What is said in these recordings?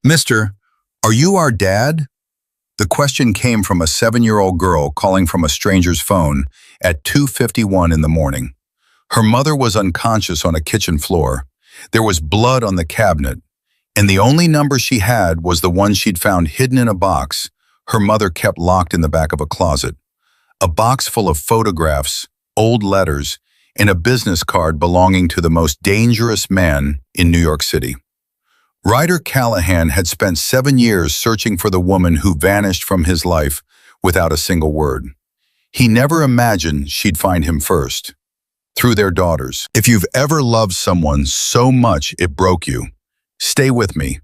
Mister, are you our dad? The question came from a 7-year-old girl calling from a stranger's phone at 2:51 in the morning. Her mother was unconscious on a kitchen floor. There was blood on the cabinet, and the only number she had was the one she'd found hidden in a box her mother kept locked in the back of a closet. A box full of photographs, old letters, and a business card belonging to the most dangerous man in New York City. Ryder Callahan had spent 7 years searching for the woman who vanished from his life without a single word. He never imagined she'd find him first, through their daughters. If you've ever loved someone so much it broke you, stay with me.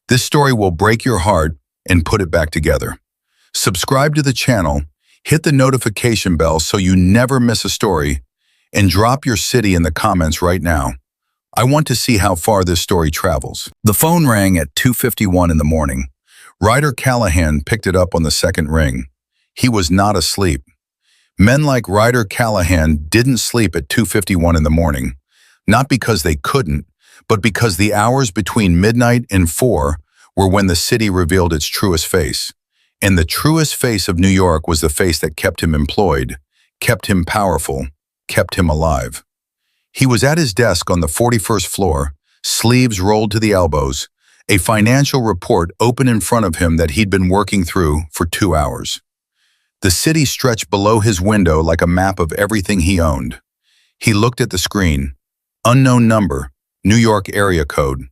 This story will break your heart and put it back together. Subscribe to the channel, hit the notification bell so you never miss a story, and drop your city in the comments right now. I want to see how far this story travels. The phone rang at 2:51 in the morning. Ryder Callahan picked it up on the second ring. He was not asleep. Men like Ryder Callahan didn't sleep at 2:51 in the morning, not because they couldn't, but because the hours between midnight and 4 were when the city revealed its truest face. And the truest face of New York was the face that kept him employed, kept him powerful, kept him alive. He was at his desk on the 41st floor, sleeves rolled to the elbows, a financial report open in front of him that he'd been working through for 2 hours. The city stretched below his window like a map of everything he owned. He looked at the screen. Unknown number, New York area code.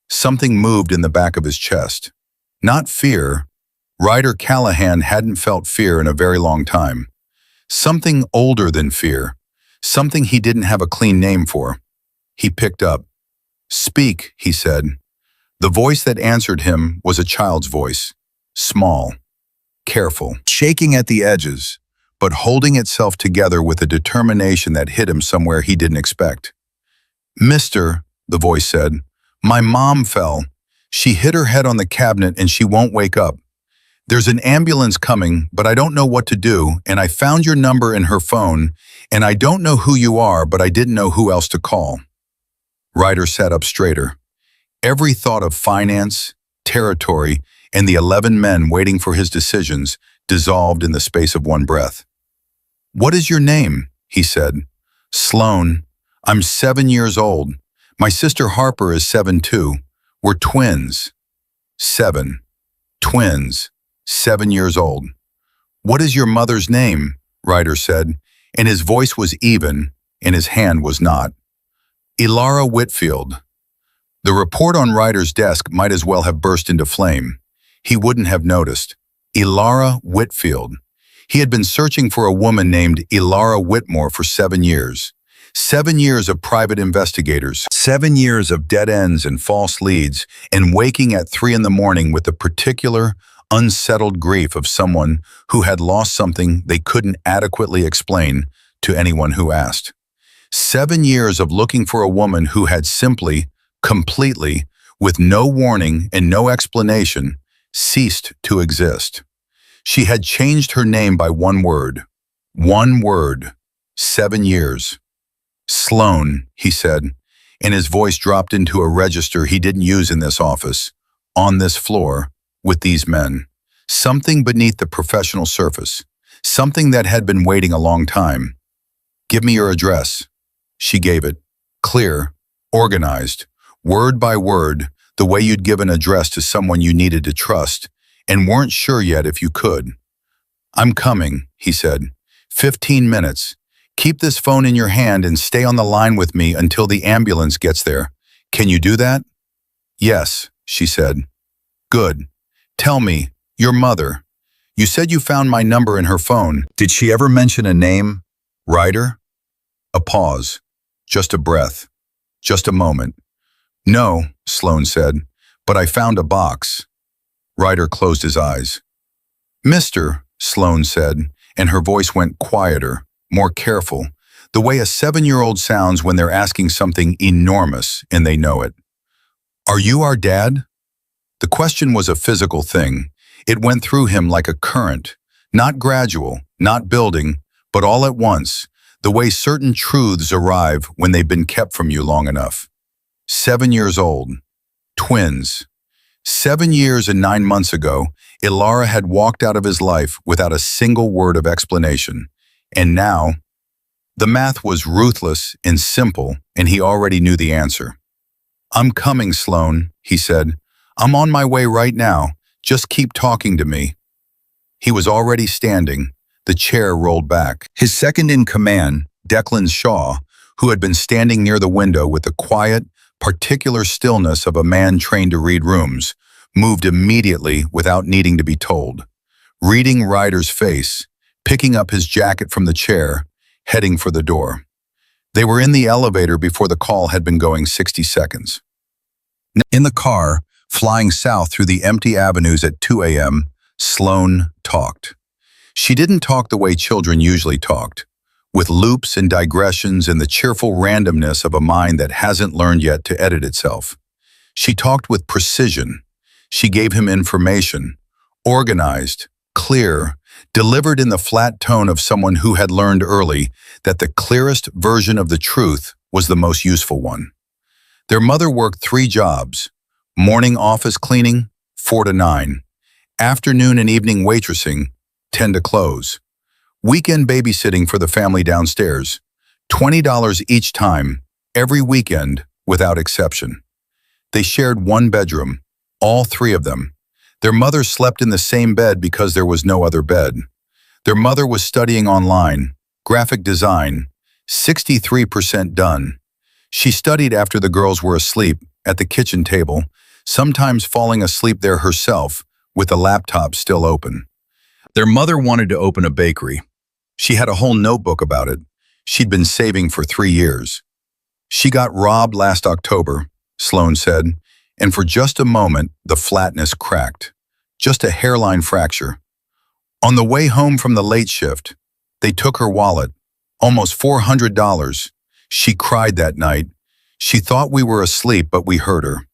Something moved in the back of his chest. Not fear. Ryder Callahan hadn't felt fear in a very long time. Something older than fear. Something he didn't have a clean name for. He picked up. "Speak," he said. The voice that answered him was a child's voice. Small, careful, shaking at the edges, but holding itself together with a determination that hit him somewhere he didn't expect. "Mister," the voice said, "my mom fell. She hit her head on the cabinet and she won't wake up. There's an ambulance coming, but I don't know what to do, and I found your number in her phone, and I don't know who you are, but I didn't know who else to call." Ryder sat up straighter. Every thought of finance, territory, and the 11 men waiting for his decisions dissolved in the space of one breath. "What is your name?" he said. "Sloane. I'm 7 years old. My sister Harper is 7 too. We're twins." 7. Twins. 7 years old. "What is your mother's name?" Ryder said, and his voice was even, and his hand was not. "Elara Whitfield." The report on Ryder's desk might as well have burst into flame. He wouldn't have noticed. Elara Whitfield. He had been searching for a woman named Elara Whitmore for 7 years. 7 years of private investigators, 7 years of dead ends and false leads, and waking at 3 in the morning with the particular, unsettled grief of someone who had lost something they couldn't adequately explain to anyone who asked. 7 years of looking for a woman who had simply, completely, with no warning and no explanation, ceased to exist. She had changed her name by one word. One word. 7 years. "Sloane," he said, and his voice dropped into a register he didn't use in this office, on this floor, with these men. Something beneath the professional surface. Something that had been waiting a long time. "Give me your address." She gave it. Clear, organized, word by word, the way you'd give an address to someone you needed to trust and weren't sure yet if you could. "I'm coming," he said. 15 minutes. Keep this phone in your hand and stay on the line with me until the ambulance gets there. Can you do that?" "Yes," she said. "Good. Tell me, your mother. You said you found my number in her phone. Did she ever mention a name? Ryder?" A pause. Just a breath. Just a moment. "No," Sloane said, "but I found a box." Ryder closed his eyes. "Mister," Sloane said, and her voice went quieter, more careful, the way a 7-year-old sounds when they're asking something enormous and they know it. "Are you our dad?" The question was a physical thing. It went through him like a current, not gradual, not building, but all at once, the way certain truths arrive when they've been kept from you long enough. 7 years old. Twins. 7 years and 9 months ago, Elara had walked out of his life without a single word of explanation. And now, the math was ruthless and simple, and he already knew the answer. "I'm coming, Sloane," he said. "I'm on my way right now. Just keep talking to me." He was already standing. The chair rolled back. His second-in-command, Declan Shaw, who had been standing near the window with the quiet, particular stillness of a man trained to read rooms, moved immediately without needing to be told, reading Ryder's face, picking up his jacket from the chair, heading for the door. They were in the elevator before the call had been going 60 seconds. In the car, flying south through the empty avenues at 2 a.m., Sloane talked. She didn't talk the way children usually talked, with loops and digressions and the cheerful randomness of a mind that hasn't learned yet to edit itself. She talked with precision. She gave him information, organized, clear, delivered in the flat tone of someone who had learned early that the clearest version of the truth was the most useful one. Their mother worked 3 jobs: morning office cleaning, 4 to 9, afternoon and evening waitressing, 10 to close, weekend babysitting for the family downstairs, $20 each time, every weekend, without exception. They shared one bedroom, all 3 of them. Their mother slept in the same bed because there was no other bed. Their mother was studying online, graphic design, 63% done. She studied after the girls were asleep, at the kitchen table, sometimes falling asleep there herself, with the laptop still open. Their mother wanted to open a bakery. She had a whole notebook about it. She'd been saving for 3 years. "She got robbed last October," Sloane said, and for just a moment, the flatness cracked. Just a hairline fracture. On the way home from the late shift, they took her wallet, almost $400. She cried that night. She thought we were asleep, but we heard her.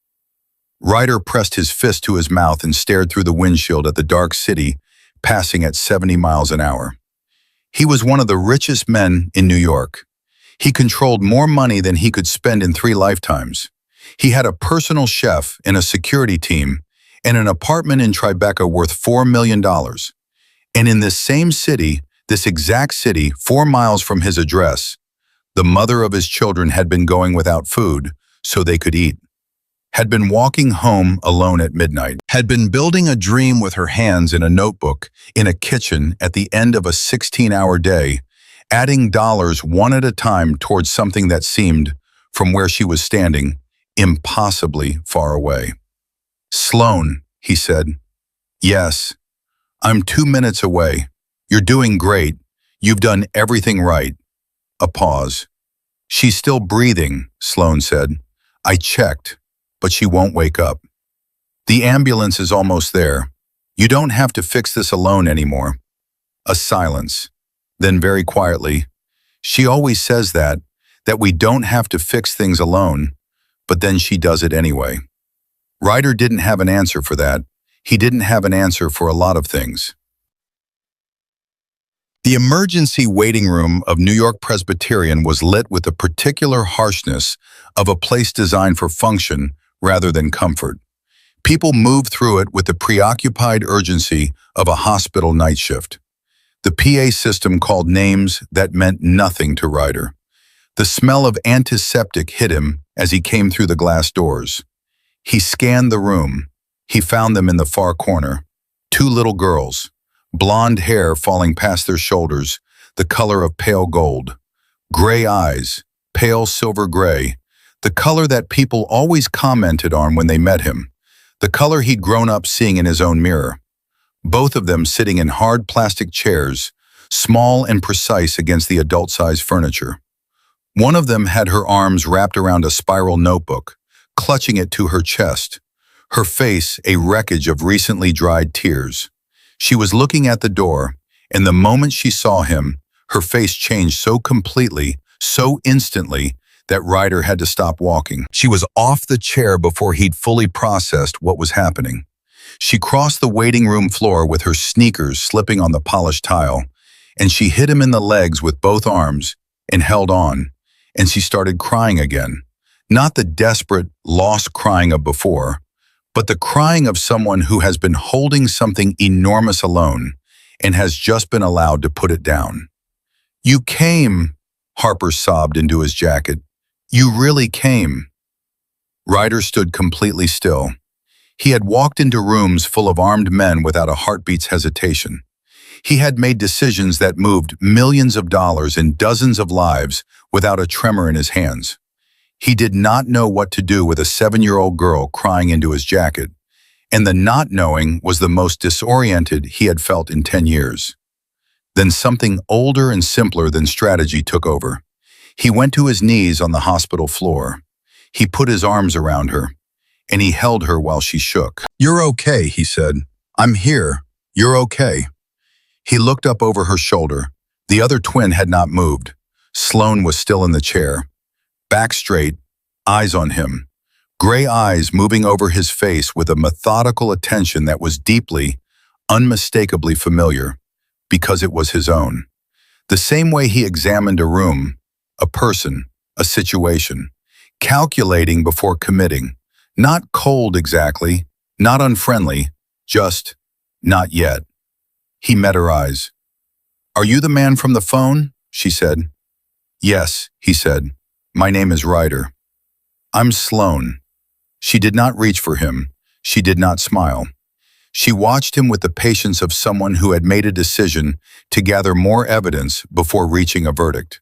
Ryder pressed his fist to his mouth and stared through the windshield at the dark city, passing at 70 miles an hour. He was one of the richest men in New York. He controlled more money than he could spend in 3 lifetimes. He had a personal chef and a security team and an apartment in Tribeca worth $4 million. And in this same city, this exact city, 4 miles from his address, the mother of his children had been going without food so they could eat, had been walking home alone at midnight, had been building a dream with her hands in a notebook in a kitchen at the end of a 16-hour day, adding dollars one at a time towards something that seemed, from where she was standing, impossibly far away. "Sloane," he said. "Yes, I'm 2 minutes away. You're doing great. You've done everything right." A pause. "She's still breathing," Sloane said. "I checked, but she won't wake up. The ambulance is almost there. You don't have to fix this alone anymore." A silence. Then very quietly, "She always says that we don't have to fix things alone, but then she does it anyway." Ryder didn't have an answer for that. He didn't have an answer for a lot of things. The emergency waiting room of New York Presbyterian was lit with the particular harshness of a place designed for function rather than comfort. People moved through it with the preoccupied urgency of a hospital night shift. The PA system called names that meant nothing to Ryder. The smell of antiseptic hit him as he came through the glass doors. He scanned the room. He found them in the far corner. 2 little girls, blonde hair falling past their shoulders, the color of pale gold. Gray eyes, pale silver gray, the color that people always commented on when they met him, the color he'd grown up seeing in his own mirror. Both of them sitting in hard plastic chairs, small and precise against the adult-sized furniture. One of them had her arms wrapped around a spiral notebook, clutching it to her chest, her face a wreckage of recently dried tears. She was looking at the door, and the moment she saw him, her face changed so completely, so instantly, that Ryder had to stop walking. She was off the chair before he'd fully processed what was happening. She crossed the waiting room floor with her sneakers slipping on the polished tile, and she hit him in the legs with both arms and held on, and she started crying again. Not the desperate, lost crying of before, but the crying of someone who has been holding something enormous alone and has just been allowed to put it down. "You came," Harper sobbed into his jacket. "You really came." Ryder stood completely still. He had walked into rooms full of armed men without a heartbeat's hesitation. He had made decisions that moved millions of dollars and dozens of lives without a tremor in his hands. He did not know what to do with a 7-year-old girl crying into his jacket, and the not knowing was the most disoriented he had felt in 10 years. Then something older and simpler than strategy took over. He went to his knees on the hospital floor. He put his arms around her, and he held her while she shook. "You're okay," he said. "I'm here. You're okay." He looked up over her shoulder. The other twin had not moved. Sloane was still in the chair, back straight, eyes on him, gray eyes moving over his face with a methodical attention that was deeply, unmistakably familiar, because it was his own. The same way he examined a room, a person, a situation, calculating before committing, not cold exactly, not unfriendly, just not yet. He met her eyes. "Are you the man from the phone?" she said. "Yes," he said. "My name is Ryder." "I'm Sloane." She did not reach for him. She did not smile. She watched him with the patience of someone who had made a decision to gather more evidence before reaching a verdict.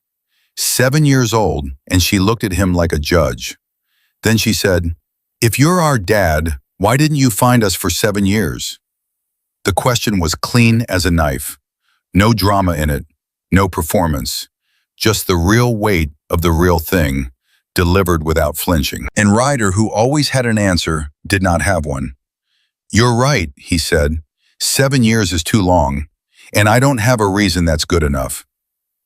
7 years old, and she looked at him like a judge. Then she said, "If you're our dad, why didn't you find us for 7 years?" The question was clean as a knife. No drama in it, no performance, just the real weight of the real thing, delivered without flinching. And Ryder, who always had an answer, did not have one. "You're right," he said. 7 years is too long, and I don't have a reason that's good enough."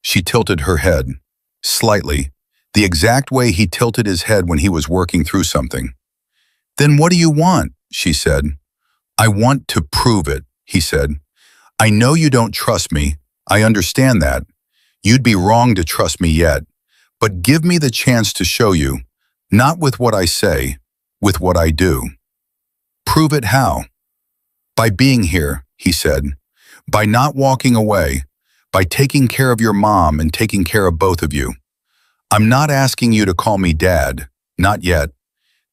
She tilted her head, slightly, the exact way he tilted his head when he was working through something. "Then what do you want?" she said. "I want to prove it," he said. "I know you don't trust me. I understand that. You'd be wrong to trust me yet. But give me the chance to show you, not with what I say, with what I do." "Prove it how?" "By being here," he said. "By not walking away. By taking care of your mom and taking care of both of you. I'm not asking you to call me Dad. Not yet.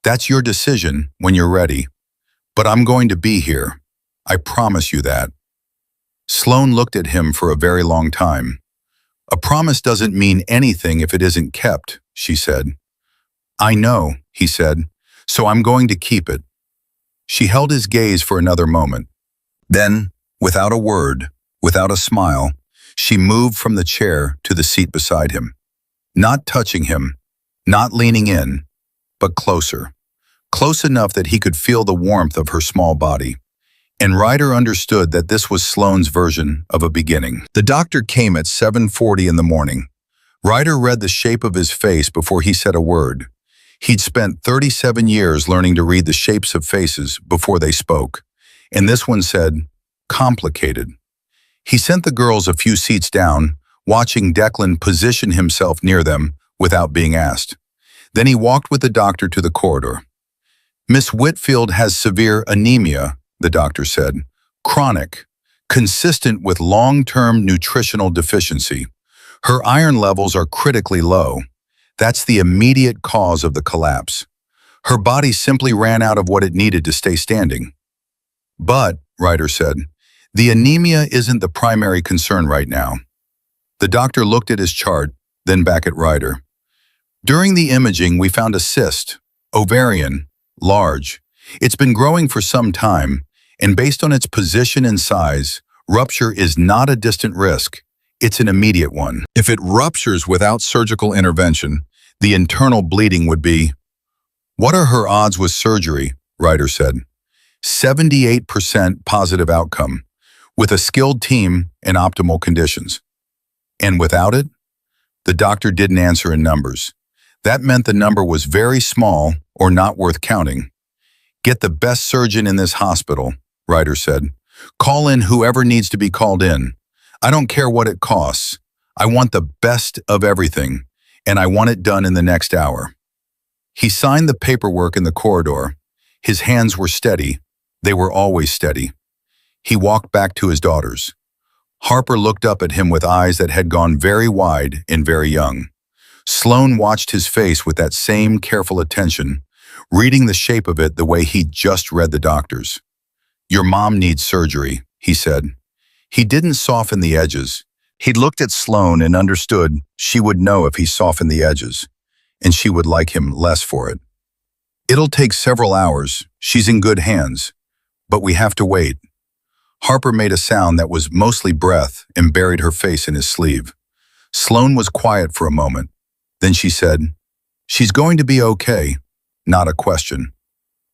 That's your decision when you're ready. But I'm going to be here. I promise you that." Sloane looked at him for a very long time. "A promise doesn't mean anything if it isn't kept," she said. "I know," he said, "so I'm going to keep it." She held his gaze for another moment. Then, without a word, without a smile, she moved from the chair to the seat beside him. Not touching him, not leaning in, but closer. Close enough that he could feel the warmth of her small body. And Ryder understood that this was Sloane's version of a beginning. The doctor came at 7:40 in the morning. Ryder read the shape of his face before he said a word. He'd spent 37 years learning to read the shapes of faces before they spoke. And this one said, "Complicated." He sent the girls a few seats down, watching Declan position himself near them without being asked. Then he walked with the doctor to the corridor. "Miss Whitfield has severe anemia," the doctor said. "Chronic, consistent with long-term nutritional deficiency. Her iron levels are critically low. That's the immediate cause of the collapse. Her body simply ran out of what it needed to stay standing." "But," Ryder said, "the anemia isn't the primary concern right now." The doctor looked at his chart, then back at Ryder. "During the imaging, we found a cyst, ovarian, large. It's been growing for some time, and based on its position and size, rupture is not a distant risk. It's an immediate one. If it ruptures without surgical intervention, the internal bleeding would be..." "What are her odds with surgery?" Ryder said. 78% positive outcome, with a skilled team and optimal conditions." "And without it?" The doctor didn't answer in numbers. That meant the number was very small or not worth counting. "Get the best surgeon in this hospital," Ryder said. "Call in whoever needs to be called in. I don't care what it costs. I want the best of everything, and I want it done in the next hour." He signed the paperwork in the corridor. His hands were steady. They were always steady. He walked back to his daughters. Harper looked up at him with eyes that had gone very wide and very young. Sloane watched his face with that same careful attention, reading the shape of it the way he'd just read the doctor's. "Your mom needs surgery," he said. He didn't soften the edges. He'd looked at Sloane and understood she would know if he softened the edges, and she would like him less for it. "It'll take several hours. She's in good hands. But we have to wait." Harper made a sound that was mostly breath and buried her face in his sleeve. Sloane was quiet for a moment. Then she said, "She's going to be okay." Not a question.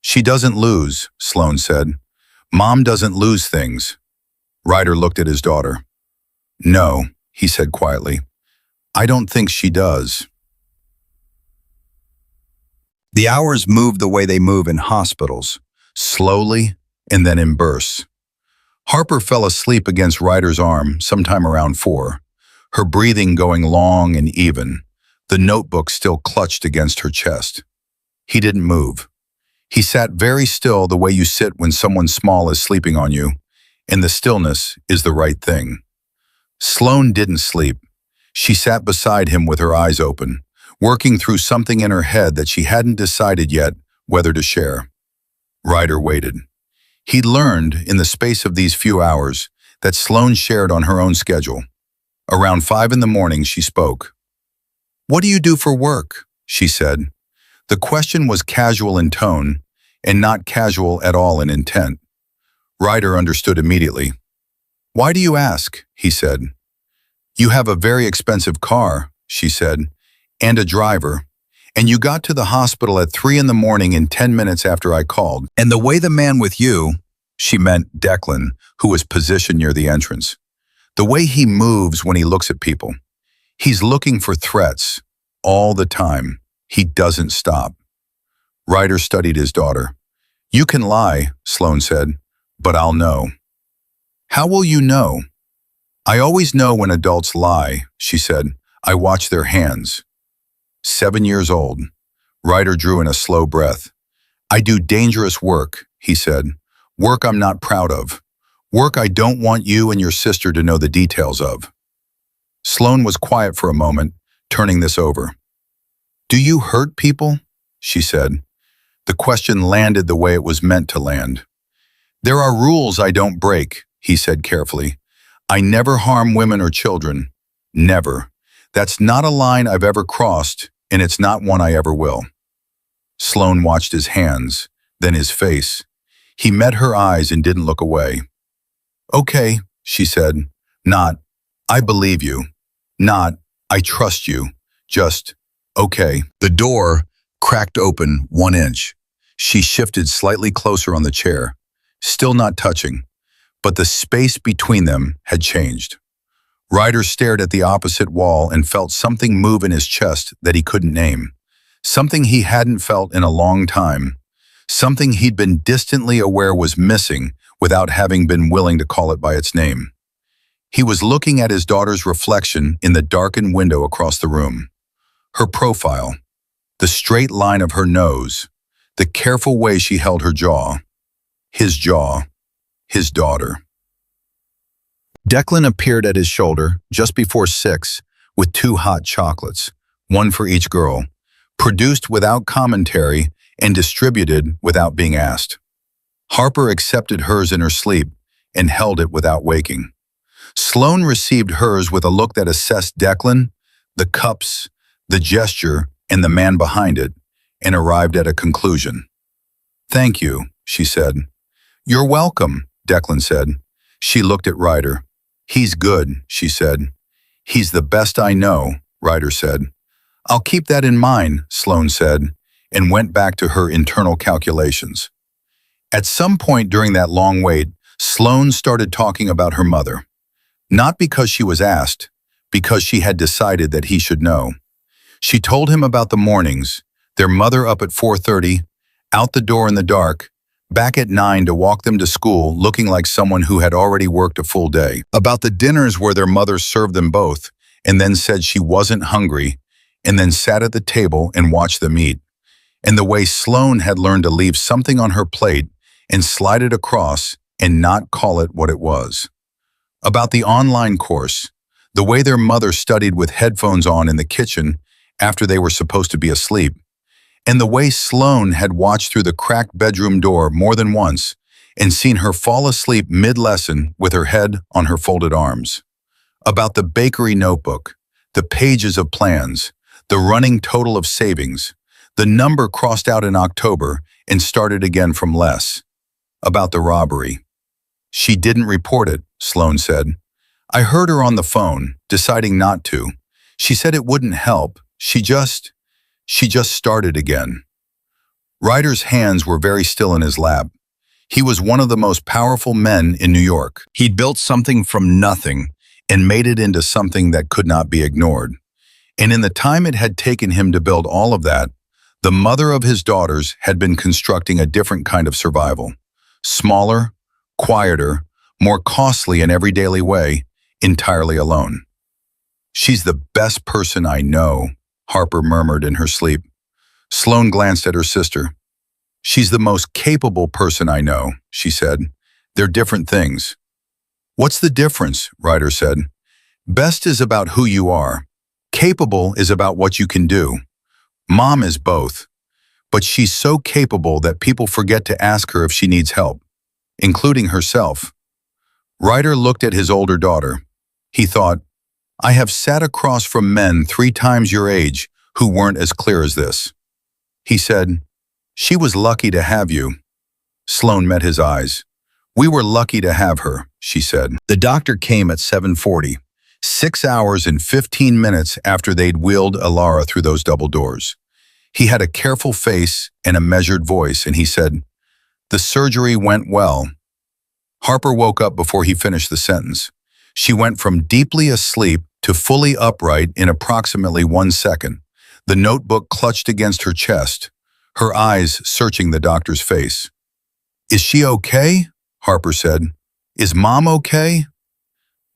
"She doesn't lose," Sloane said. "Mom doesn't lose things." Ryder looked at his daughter. "No," he said quietly. "I don't think she does." The hours moved the way they move in hospitals, slowly and then in bursts. Harper fell asleep against Ryder's arm sometime around 4, her breathing going long and even, the notebook still clutched against her chest. He didn't move. He sat very still the way you sit when someone small is sleeping on you, and the stillness is the right thing. Sloane didn't sleep. She sat beside him with her eyes open, working through something in her head that she hadn't decided yet whether to share. Ryder waited. He'd learned, in the space of these few hours, that Sloane shared on her own schedule. Around 5 in the morning, she spoke. "What do you do for work?" she said. The question was casual in tone, and not casual at all in intent. Ryder understood immediately. "Why do you ask?" he said. "You have a very expensive car," she said, "and a driver. And you got to the hospital at 3 in the morning in 10 minutes after I called. And the way the man with you," she meant Declan, who was positioned near the entrance, "the way he moves when he looks at people. He's looking for threats all the time. He doesn't stop." Ryder studied his daughter. "You can lie," Sloane said, "but I'll know." "How will you know?" "I always know when adults lie," she said. "I watch their hands." 7 years old. Ryder drew in a slow breath. "I do dangerous work," he said. "Work I'm not proud of. Work I don't want you and your sister to know the details of." Sloane was quiet for a moment, turning this over. "Do you hurt people?" she said. The question landed the way it was meant to land. "There are rules I don't break," he said carefully. "I never harm women or children. Never. That's not a line I've ever crossed, and it's not one I ever will." Sloane watched his hands, then his face. He met her eyes and didn't look away. "Okay," she said. Not, "I believe you." Not, "I trust you." Just, "Okay." The door cracked open 1 inch. She shifted slightly closer on the chair, still not touching, but the space between them had changed. Ryder stared at the opposite wall and felt something move in his chest that he couldn't name, something he hadn't felt in a long time, something he'd been distantly aware was missing without having been willing to call it by its name. He was looking at his daughter's reflection in the darkened window across the room. Her profile, the straight line of her nose, the careful way she held her jaw. His daughter. Declan appeared at his shoulder just before 6 with 2 hot chocolates, one for each girl, produced without commentary and distributed without being asked. Harper accepted hers in her sleep and held it without waking. Sloane received hers with a look that assessed Declan, the cups, the gesture, and the man behind it, and arrived at a conclusion. "Thank you," she said. "You're welcome," Declan said. She looked at Ryder. "He's good," she said. "He's the best I know," Ryder said. "I'll keep that in mind," Sloane said, and went back to her internal calculations. At some point during that long wait, Sloane started talking about her mother. Not because she was asked, because she had decided that he should know. She told him about the mornings, their mother up at 4:30, out the door in the dark, back at 9 to walk them to school looking like someone who had already worked a full day. About the dinners where their mother served them both and then said she wasn't hungry and then sat at the table and watched them eat. and the way Sloane had learned to leave something on her plate and slide it across and not call it what it was. About the online course, the way their mother studied with headphones on in the kitchen after they were supposed to be asleep, and the way Sloane had watched through the cracked bedroom door more than once and seen her fall asleep mid-lesson with her head on her folded arms. About the bakery notebook, the pages of plans, the running total of savings, the number crossed out in October and started again from less. About the robbery. She didn't report it, Sloane said. I heard her on the phone, deciding not to. She said it wouldn't help. She just started again. Ryder's hands were very still in his lap. He was one of the most powerful men in New York. He'd built something from nothing and made it into something that could not be ignored. And in the time it had taken him to build all of that, the mother of his daughters had been constructing a different kind of survival. Smaller, quieter, more costly in every daily way, entirely alone. She's the best person I know, Harper murmured in her sleep. Sloane glanced at her sister. She's the most capable person I know, she said. They're different things. What's the difference? Ryder said. Best is about who you are. Capable is about what you can do. Mom is both. But she's so capable that people forget to ask her if she needs help, including herself. Ryder looked at his older daughter. He thought, I have sat across from men 3 times your age who weren't as clear as this. He said, she was lucky to have you. Sloane met his eyes. We were lucky to have her, she said. The doctor came at 7:40, 6 hours and 15 minutes after they'd wheeled Elara through those double doors. He had a careful face and a measured voice, and he said, the surgery went well. Harper woke up before he finished the sentence. She went from deeply asleep to fully upright in approximately 1 second, the notebook clutched against her chest, her eyes searching the doctor's face. Is she okay? Harper said. Is Mom okay?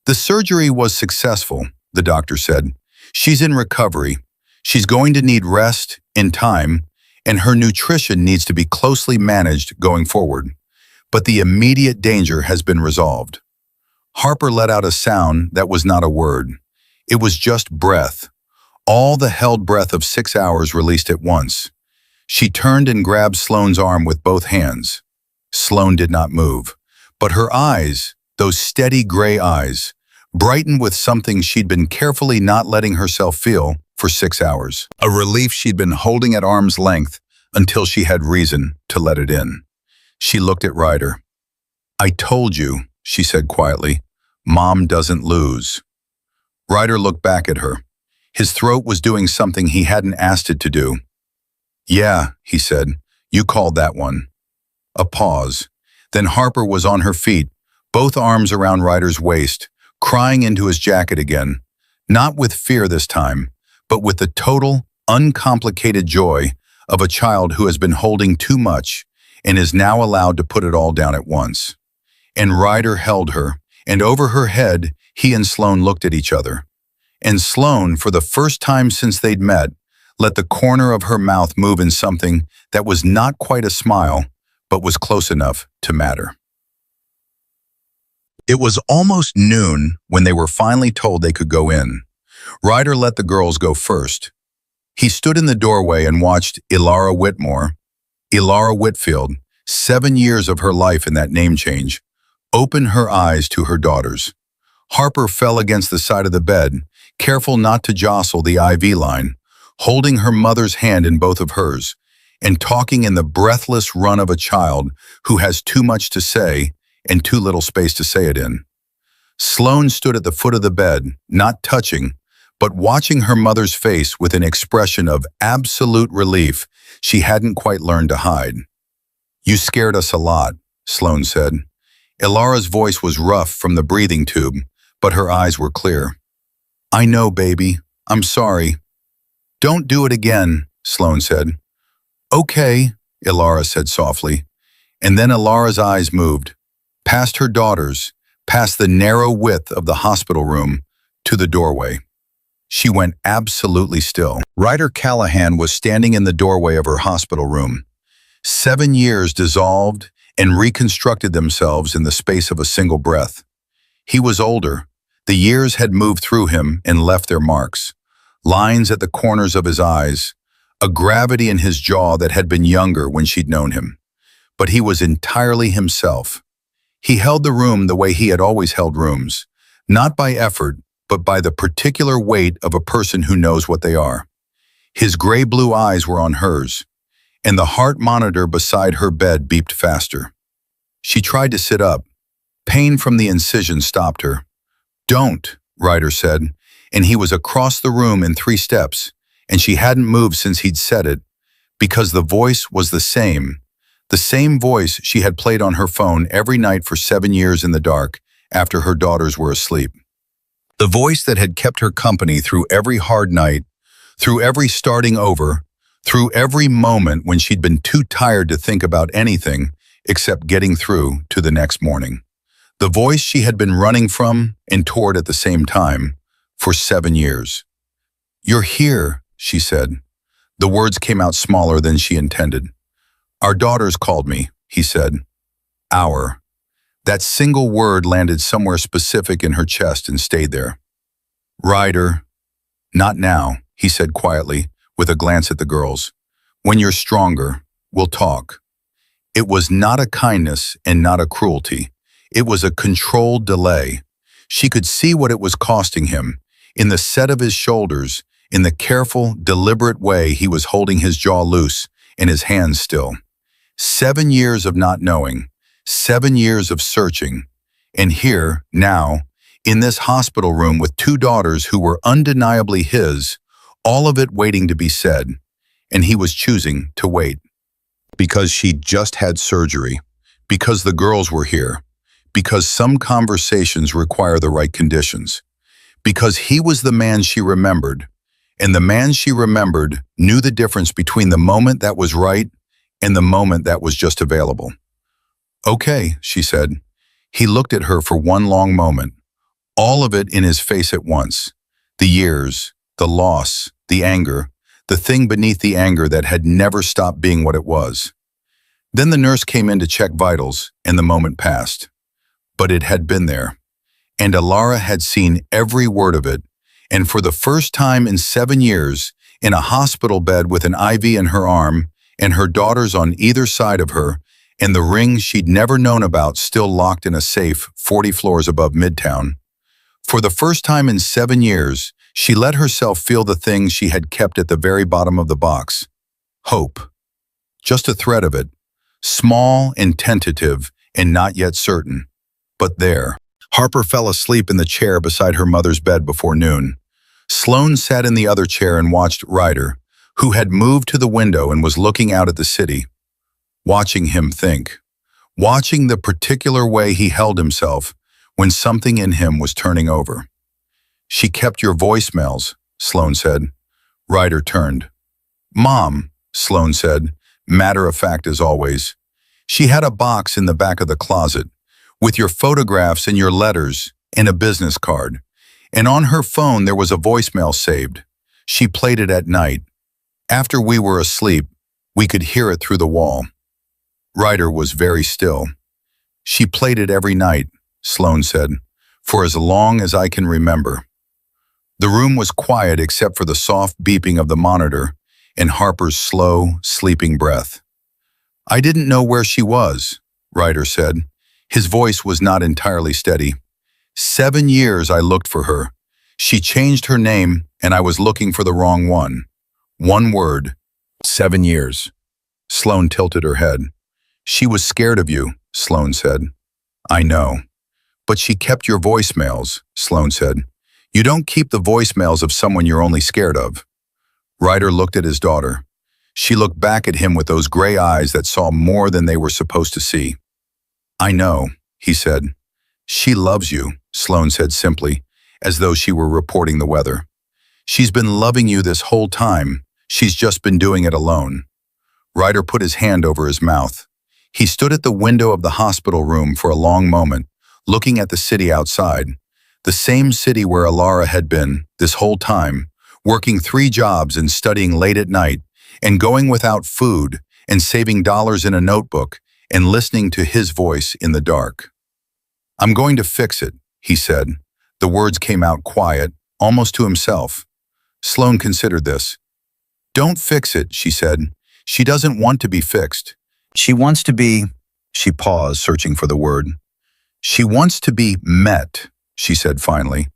The surgery was successful, the doctor said. She's in recovery. She's going to need rest and time, and her nutrition needs to be closely managed going forward. But the immediate danger has been resolved. Harper let out a sound that was not a word. It was just breath. All the held breath of 6 hours released at once. She turned and grabbed Sloane's arm with both hands. Sloane did not move, but her eyes, those steady gray eyes, brightened with something she'd been carefully not letting herself feel for 6 hours. A relief she'd been holding at arm's length until she had reason to let it in. She looked at Ryder. I told you, she said quietly, Mom doesn't lose. Ryder looked back at her. His throat was doing something he hadn't asked it to do. Yeah, he said, you called that one. A pause. Then Harper was on her feet, both arms around Ryder's waist, crying into his jacket again, not with fear this time, but with the total, uncomplicated joy of a child who has been holding too much and is now allowed to put it all down at once. And Ryder held her, and over her head, he and Sloane looked at each other. And Sloane, for the first time since they'd met, let the corner of her mouth move in something that was not quite a smile, but was close enough to matter. It was almost noon when they were finally told they could go in. Ryder let the girls go first. He stood in the doorway and watched Elara Whitfield, 7 years of her life in that name change, open her eyes to her daughters. Harper fell against the side of the bed, careful not to jostle the IV line, holding her mother's hand in both of hers, and talking in the breathless run of a child who has too much to say and too little space to say it in. Sloane stood at the foot of the bed, not touching, but watching her mother's face with an expression of absolute relief she hadn't quite learned to hide. You scared us a lot, Sloane said. Elara's voice was rough from the breathing tube, but her eyes were clear. I know, baby. I'm sorry. Don't do it again, Sloane said. Okay, Elara said softly. And then Elara's eyes moved, past her daughters, past the narrow width of the hospital room, to the doorway. She went absolutely still. Ryder Callahan was standing in the doorway of her hospital room. 7 years dissolved and reconstructed themselves in the space of a single breath. He was older. The years had moved through him and left their marks. Lines at the corners of his eyes, a gravity in his jaw that had been younger when she'd known him. But he was entirely himself. He held the room the way he had always held rooms, not by effort, but by the particular weight of a person who knows what they are. His gray-blue eyes were on hers, and the heart monitor beside her bed beeped faster. She tried to sit up. Pain from the incision stopped her. "Don't," Ryder said, and he was across the room in 3 steps, and she hadn't moved since he'd said it, because the voice was the same voice she had played on her phone every night for 7 years in the dark after her daughters were asleep. The voice that had kept her company through every hard night, through every starting over, through every moment when she'd been too tired to think about anything except getting through to the next morning. The voice she had been running from and toward at the same time for 7 years. "You're here," she said. The words came out smaller than she intended. "Our daughters called me," he said. "Our." That single word landed somewhere specific in her chest and stayed there. "Ryder." "Not now," he said quietly, with a glance at the girls. "When you're stronger, we'll talk." It was not a kindness and not a cruelty. It was a controlled delay. She could see what it was costing him, in the set of his shoulders, in the careful, deliberate way he was holding his jaw loose and his hands still. 7 years of not knowing, 7 years of searching, and here, now, in this hospital room with 2 daughters who were undeniably his, all of it waiting to be said, and he was choosing to wait. Because she'd just had surgery, because the girls were here, because some conversations require the right conditions, because he was the man she remembered, and the man she remembered knew the difference between the moment that was right and the moment that was just available. "Okay," she said. He looked at her for one long moment, all of it in his face at once. The years, the loss, the anger, the thing beneath the anger that had never stopped being what it was. Then the nurse came in to check vitals, and the moment passed. But it had been there, and Elara had seen every word of it, and for the first time in 7 years, in a hospital bed with an IV in her arm, and her daughters on either side of her, and the ring she'd never known about still locked in a safe 40 floors above Midtown. For the first time in 7 years, she let herself feel the thing she had kept at the very bottom of the box. Hope. Just a thread of it. Small and tentative and not yet certain. But there. Harper fell asleep in the chair beside her mother's bed before noon. Sloane sat in the other chair and watched Ryder, who had moved to the window and was looking out at the city. Watching him think. Watching the particular way he held himself when something in him was turning over. "She kept your voicemails," Sloane said. Ryder turned. "Mom," Sloane said, matter of fact as always. "She had a box in the back of the closet, with your photographs and your letters and a business card. And on her phone there was a voicemail saved. She played it at night. After we were asleep, we could hear it through the wall." Ryder was very still. "She played it every night," Sloane said, "for as long as I can remember." The room was quiet except for the soft beeping of the monitor and Harper's slow, sleeping breath. "I didn't know where she was," Ryder said. His voice was not entirely steady. 7 years I looked for her. She changed her name, and I was looking for the wrong one. One word. 7 years. Sloane tilted her head. "She was scared of you," Sloane said. "I know. But she kept your voicemails," Sloane said. "You don't keep the voicemails of someone you're only scared of." Ryder looked at his daughter. She looked back at him with those gray eyes that saw more than they were supposed to see. "I know," he said. "She loves you," Sloane said simply, as though she were reporting the weather. "She's been loving you this whole time. She's just been doing it alone." Ryder put his hand over his mouth. He stood at the window of the hospital room for a long moment, looking at the city outside. the same city where Elara had been this whole time, working 3 jobs and studying late at night, and going without food and saving dollars in a notebook and listening to his voice in the dark. "I'm going to fix it," he said. The words came out quiet, almost to himself. Sloane considered this. "Don't fix it," she said. "She doesn't want to be fixed. She wants to be—" She paused, searching for the word. "She wants to be met," she said finally.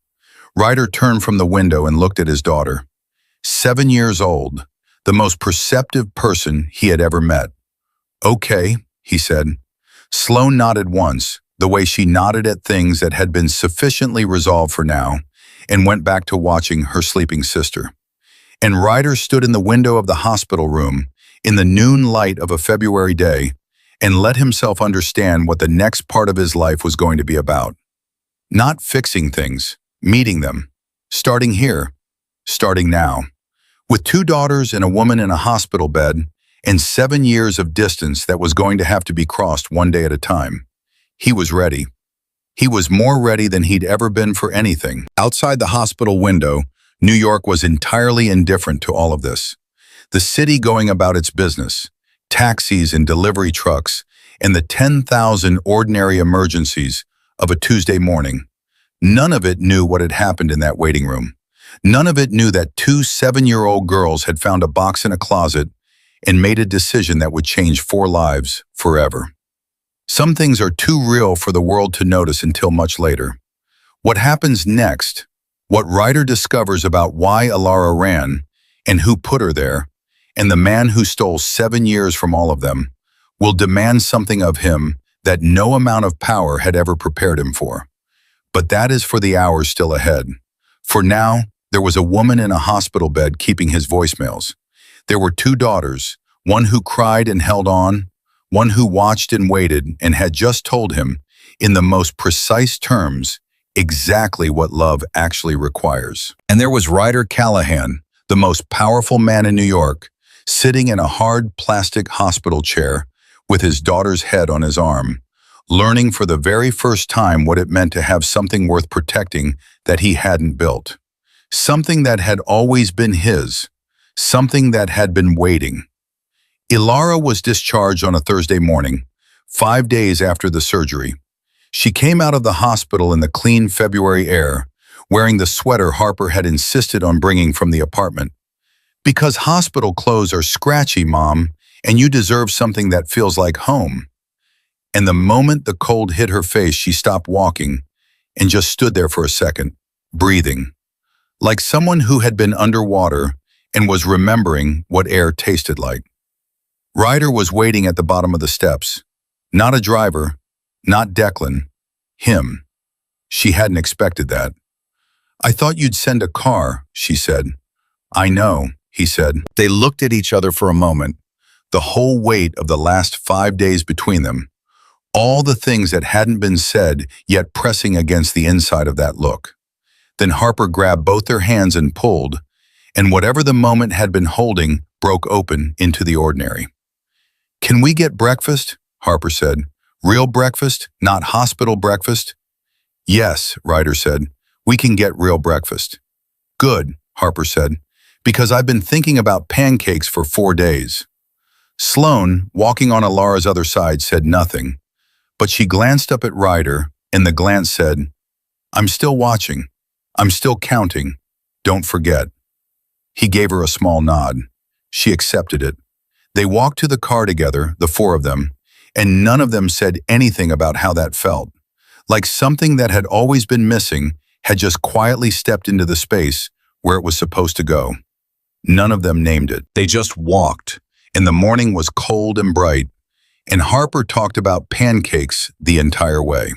Ryder turned from the window and looked at his daughter. 7 years old, the most perceptive person he had ever met. "Okay," he said. Sloane nodded once, the way she nodded at things that had been sufficiently resolved for now, and went back to watching her sleeping sister. And Ryder stood in the window of the hospital room, in the noon light of a February day, and let himself understand what the next part of his life was going to be about. Not fixing things, meeting them, starting here, starting now. With 2 daughters and a woman in a hospital bed, and 7 years of distance that was going to have to be crossed one day at a time. He was ready. He was more ready than he'd ever been for anything. Outside the hospital window, New York was entirely indifferent to all of this. The city going about its business, taxis and delivery trucks, and the 10,000 ordinary emergencies of a Tuesday morning. None of it knew what had happened in that waiting room. None of it knew that 2 7-year-old girls had found a box in a closet and made a decision that would change 4 lives forever. Some things are too real for the world to notice until much later. What happens next, what Ryder discovers about why Elara ran and who put her there, and the man who stole 7 years from all of them, will demand something of him that no amount of power had ever prepared him for. But that is for the hours still ahead. For now, there was a woman in a hospital bed keeping his voicemails. There were 2 daughters, one who cried and held on, one who watched and waited and had just told him, in the most precise terms, exactly what love actually requires. And there was Ryder Callahan, the most powerful man in New York, sitting in a hard plastic hospital chair with his daughter's head on his arm, learning for the very first time what it meant to have something worth protecting that he hadn't built. Something that had always been his, something that had been waiting. Elara was discharged on a Thursday morning, 5 days after the surgery. She came out of the hospital in the clean February air, wearing the sweater Harper had insisted on bringing from the apartment. "Because hospital clothes are scratchy, Mom, and you deserve something that feels like home." And the moment the cold hit her face, she stopped walking and just stood there for a second, breathing, like someone who had been underwater and was remembering what air tasted like. Ryder was waiting at the bottom of the steps. Not a driver, not Declan, him. She hadn't expected that. "I thought you'd send a car," she said. "I know," he said. They looked at each other for a moment, the whole weight of the last 5 days between them, all the things that hadn't been said yet pressing against the inside of that look. Then Harper grabbed both their hands and pulled, and whatever the moment had been holding broke open into the ordinary. "Can we get breakfast?" Harper said. "Real breakfast, not hospital breakfast?" "Yes," Ryder said. "We can get real breakfast." "Good," Harper said, "because I've been thinking about pancakes for 4 days." Sloane, walking on Elara's other side, said nothing, but she glanced up at Ryder, and the glance said, "I'm still watching. I'm still counting. Don't forget." He gave her a small nod. She accepted it. They walked to the car together, the 4 of them, and none of them said anything about how that felt. Like something that had always been missing had just quietly stepped into the space where it was supposed to go. None of them named it. They just walked, and the morning was cold and bright, and Harper talked about pancakes the entire way.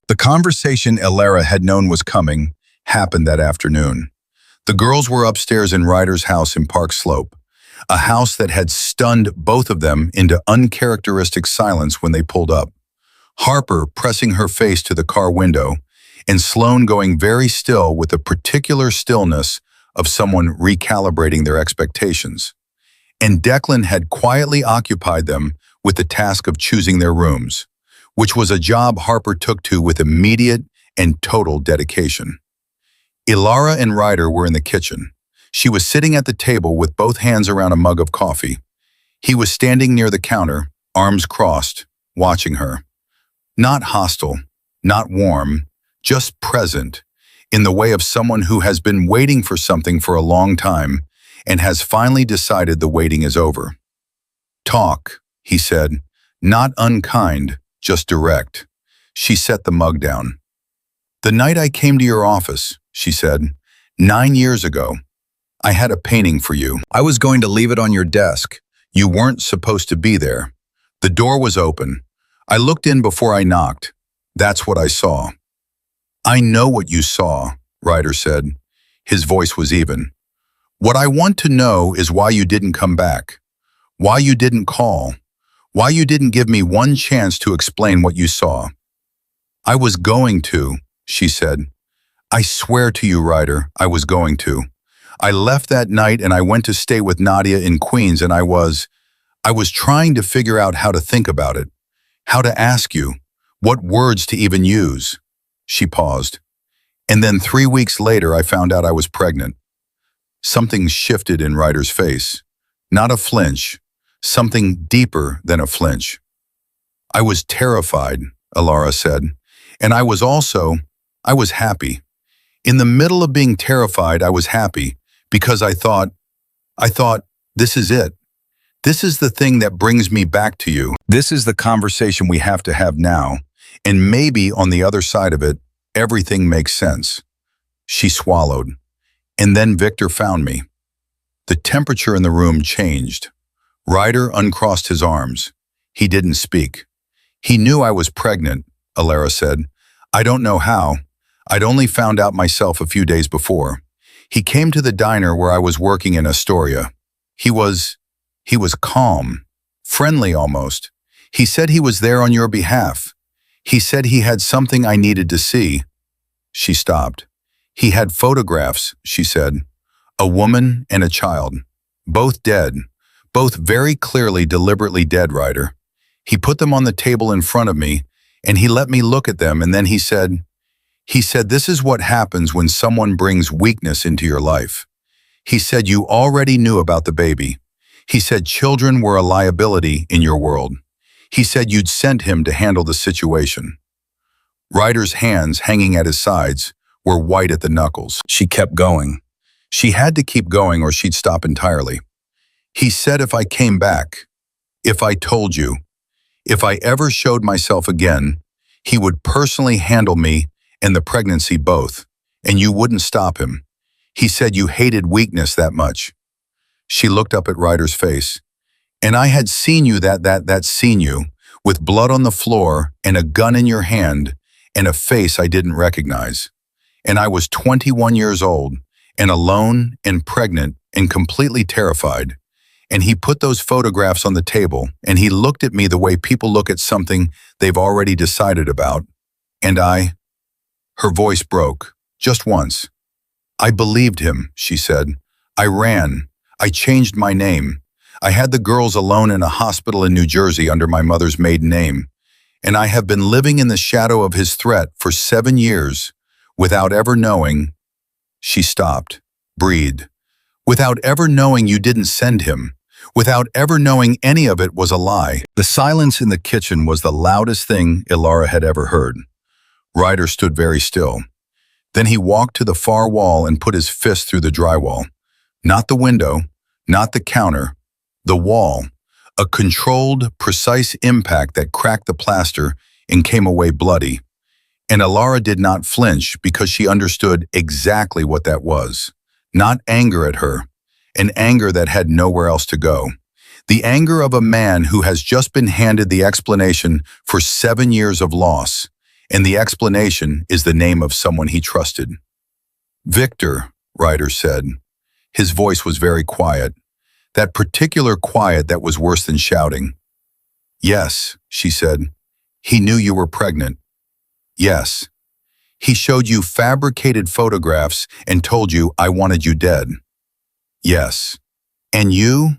The conversation Elara had known was coming happened that afternoon. The girls were upstairs in Ryder's house in Park Slope, a house that had stunned both of them into uncharacteristic silence when they pulled up. Harper pressing her face to the car window, and Sloane going very still with the particular stillness of someone recalibrating their expectations. And Declan had quietly occupied them with the task of choosing their rooms, which was a job Harper took to with immediate and total dedication. Elara and Ryder were in the kitchen. She was sitting at the table with both hands around a mug of coffee. He was standing near the counter, arms crossed, watching her. Not hostile, not warm, just present, in the way of someone who has been waiting for something for a long time and has finally decided the waiting is over. "Talk," he said, not unkind, just direct. She set the mug down. "The night I came to your office," she said, 9 years ago, "I had a painting for you. I was going to leave it on your desk. You weren't supposed to be there. The door was open. I looked in before I knocked. That's what I saw." "I know what you saw," Ryder said. His voice was even. "What I want to know is why you didn't come back. Why you didn't call. Why you didn't give me one chance to explain what you saw." "I was going to," she said. "I swear to you, Ryder, I was going to. I left that night and I went to stay with Nadia in Queens, and I was trying to figure out how to think about it, how to ask you, what words to even use." She paused. "And then 3 weeks later I found out I was pregnant." Something shifted in Ryder's face. Not a flinch, something deeper than a flinch. "I was terrified," Elara said, "and I was happy. In the middle of being terrified, I was happy because I thought, this is it. This is the thing that brings me back to you. This is the conversation we have to have now, and maybe on the other side of it, everything makes sense." She swallowed. "And then Victor found me." The temperature in the room changed. Ryder uncrossed his arms. He didn't speak. "He knew I was pregnant," Elara said. "I don't know how. I'd only found out myself a few days before. He came to the diner where I was working in Astoria. He was calm, friendly almost. He said he was there on your behalf. He said he had something I needed to see." She stopped. "He had photographs," she said. "A woman and a child. Both dead. Both very clearly, deliberately dead, Ryder. He put them on the table in front of me, and he let me look at them, and then he said, this is what happens when someone brings weakness into your life. He said you already knew about the baby. He said children were a liability in your world. He said you'd sent him to handle the situation." Ryder's hands, hanging at his sides, were white at the knuckles. She kept going. She had to keep going or she'd stop entirely. "He said if I came back, if I told you, if I ever showed myself again, he would personally handle me and the pregnancy both, and you wouldn't stop him. He said you hated weakness that much." She looked up at Ryder's face. "And I had seen you seen you, with blood on the floor and a gun in your hand and a face I didn't recognize. And I was 21 years old and alone and pregnant and completely terrified. And he put those photographs on the table and he looked at me the way people look at something they've already decided about. And Her voice broke, just once. "I believed him," she said. "I ran. I changed my name. I had the girls alone in a hospital in New Jersey under my mother's maiden name. And I have been living in the shadow of his threat for 7 years, without ever knowing." She stopped, breathed. "Without ever knowing you didn't send him. Without ever knowing any of it was a lie." The silence in the kitchen was the loudest thing Elara had ever heard. Ryder stood very still. Then he walked to the far wall and put his fist through the drywall. Not the window, not the counter, the wall. A controlled, precise impact that cracked the plaster and came away bloody. And Elara did not flinch because she understood exactly what that was. Not anger at her, an anger that had nowhere else to go. The anger of a man who has just been handed the explanation for 7 years of loss. And the explanation is the name of someone he trusted. "Victor," Ryder said. His voice was very quiet, that particular quiet that was worse than shouting. "Yes," she said. "He knew you were pregnant. Yes. He showed you fabricated photographs and told you I wanted you dead. Yes. And you?"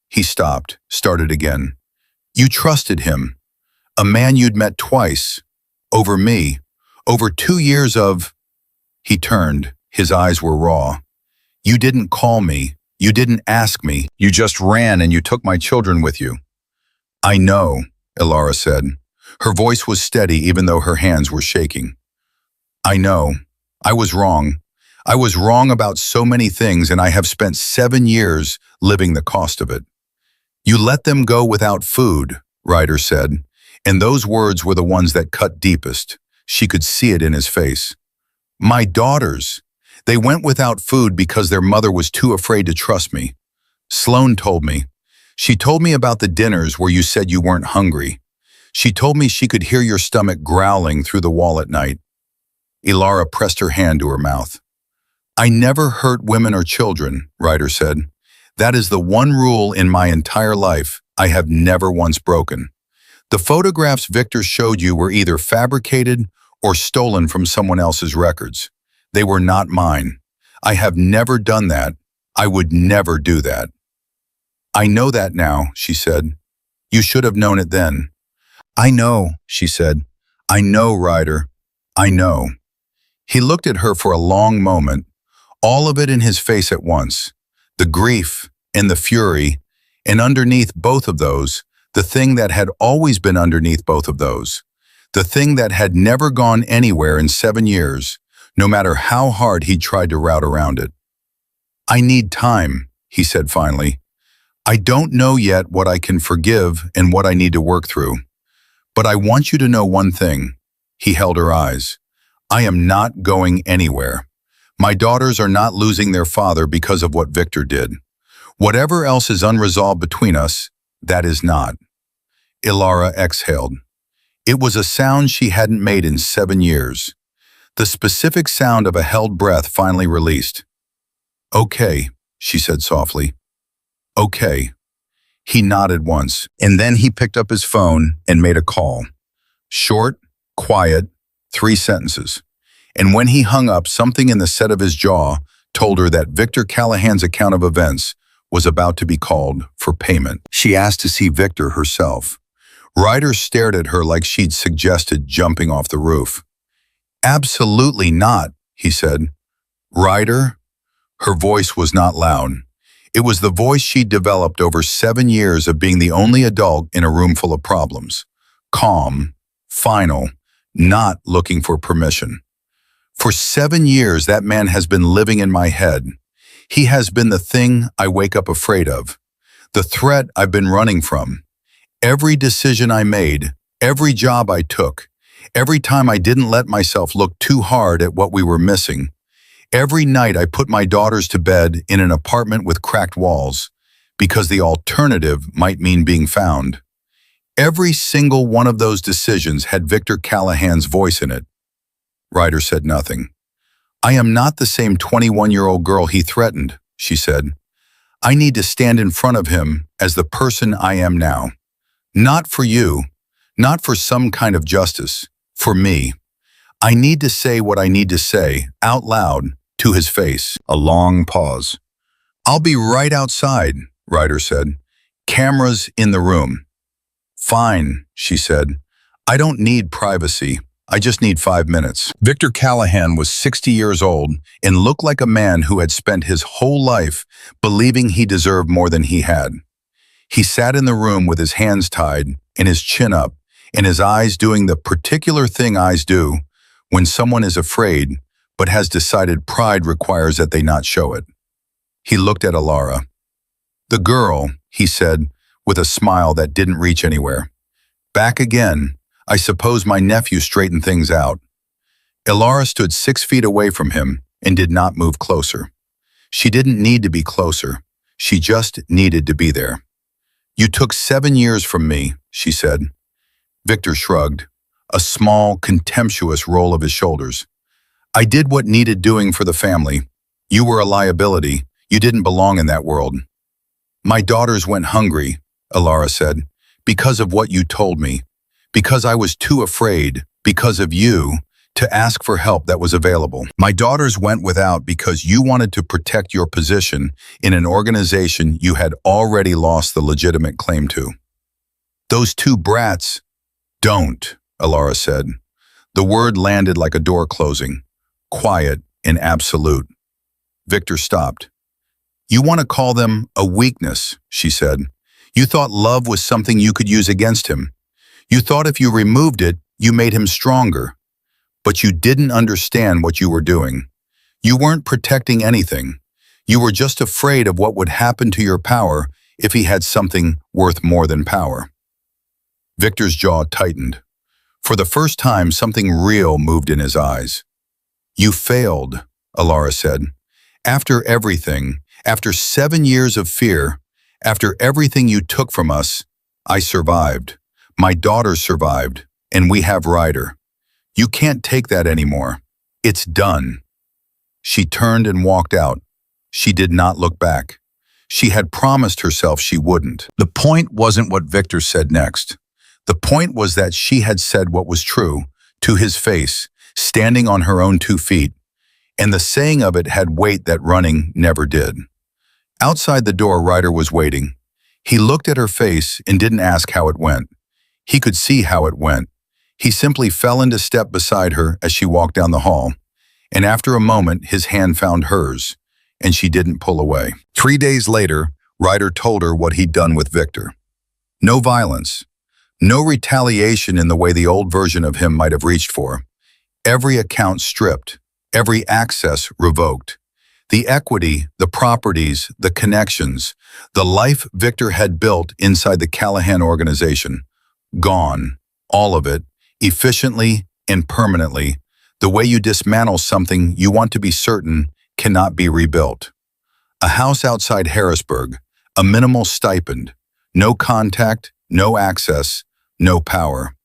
He stopped, started again. "You trusted him. A man you'd met twice. Over me, Over 2 years of... He turned. His eyes were raw. You didn't call me. You didn't ask me. You just ran and you took my children with you. I know, Elara said. Her voice was steady even though her hands were shaking. I know. I was wrong. I was wrong about so many things, and I have spent 7 years living the cost of it. You let them go without food, Ryder said, and those words were the ones that cut deepest. She could see it in his face. My daughters. They went without food because their mother was too afraid to trust me. Sloane told me. She told me about the dinners where you said you weren't hungry. She told me she could hear your stomach growling through the wall at night. Elara pressed her hand to her mouth. I never hurt women or children, Ryder said. That is the one rule in my entire life I have never once broken. The photographs Victor showed you were either fabricated or stolen from someone else's records. They were not mine. I have never done that. I would never do that. I know that now, she said. You should have known it then. I know, she said. I know, Ryder. I know. He looked at her for a long moment, all of it in his face at once, the grief and the fury, and underneath both of those, the thing that had always been underneath both of those, the thing that had never gone anywhere in 7 years, no matter how hard he tried to route around it. I need time, he said finally. I don't know yet what I can forgive and what I need to work through. But I want you to know one thing. He held her eyes. I am not going anywhere. My daughters are not losing their father because of what Victor did. Whatever else is unresolved between us, that is not. Elara exhaled. It was a sound she hadn't made in 7 years. The specific sound of a held breath finally released. Okay, she said softly. Okay. He nodded once, and then he picked up his phone and made a call. Short, quiet, 3 sentences. And when he hung up, something in the set of his jaw told her that Victor Callahan's account of events was about to be called for payment. She asked to see Victor herself. Ryder stared at her like she'd suggested jumping off the roof. Absolutely not, he said. Ryder? Her voice was not loud. It was the voice she'd developed over 7 years of being the only adult in a room full of problems. Calm, final, not looking for permission. For 7 years, that man has been living in my head. He has been the thing I wake up afraid of, the threat I've been running from. Every decision I made, every job I took, every time I didn't let myself look too hard at what we were missing, every night I put my daughters to bed in an apartment with cracked walls, because the alternative might mean being found. Every single one of those decisions had Victor Callahan's voice in it. Ryder said nothing. I am not the same 21-year-old girl he threatened, she said. I need to stand in front of him as the person I am now. Not for you, not for some kind of justice, for me. I need to say what I need to say, out loud, to his face. A long pause. I'll be right outside, Ryder said. Cameras in the room. Fine, she said. I don't need privacy. I just need 5 minutes. Victor Callahan was 60 years old and looked like a man who had spent his whole life believing he deserved more than he had. He sat in the room with his hands tied and his chin up and his eyes doing the particular thing eyes do when someone is afraid but has decided pride requires that they not show it. He looked at Elara. The girl, he said, with a smile that didn't reach anywhere. Back again. I suppose my nephew straightened things out. Elara stood 6 feet away from him and did not move closer. She didn't need to be closer. She just needed to be there. You took 7 years from me, she said. Victor shrugged, a small, contemptuous roll of his shoulders. I did what needed doing for the family. You were a liability. You didn't belong in that world. My daughters went hungry, Elara said, because of what you told me. Because I was too afraid, because of you, to ask for help that was available. My daughters went without because you wanted to protect your position in an organization you had already lost the legitimate claim to. Those 2 brats, don't, Elara said. The word landed like a door closing, quiet and absolute. Victor stopped. You want to call them a weakness, she said. You thought love was something you could use against him. You thought if you removed it, you made him stronger. But you didn't understand what you were doing. You weren't protecting anything. You were just afraid of what would happen to your power if he had something worth more than power. Victor's jaw tightened. For the first time, something real moved in his eyes. You failed, Elara said. After everything, after 7 years of fear, after everything you took from us, I survived. My daughter survived, and we have Ryder. You can't take that anymore. It's done. She turned and walked out. She did not look back. She had promised herself she wouldn't. The point wasn't what Victor said next. The point was that she had said what was true, to his face, standing on her own 2 feet, and the saying of it had weight that running never did. Outside the door, Ryder was waiting. He looked at her face and didn't ask how it went. He could see how it went. He simply fell into step beside her as she walked down the hall, and after a moment, his hand found hers, and she didn't pull away. 3 days later, Ryder told her what he'd done with Victor. No violence. No retaliation in the way the old version of him might have reached for. Every account stripped. Every access revoked. The equity, the properties, the connections, the life Victor had built inside the Callahan organization. Gone. All of it. Efficiently and permanently. The way you dismantle something you want to be certain cannot be rebuilt. A house outside Harrisburg. A minimal stipend. No contact, no access, no power.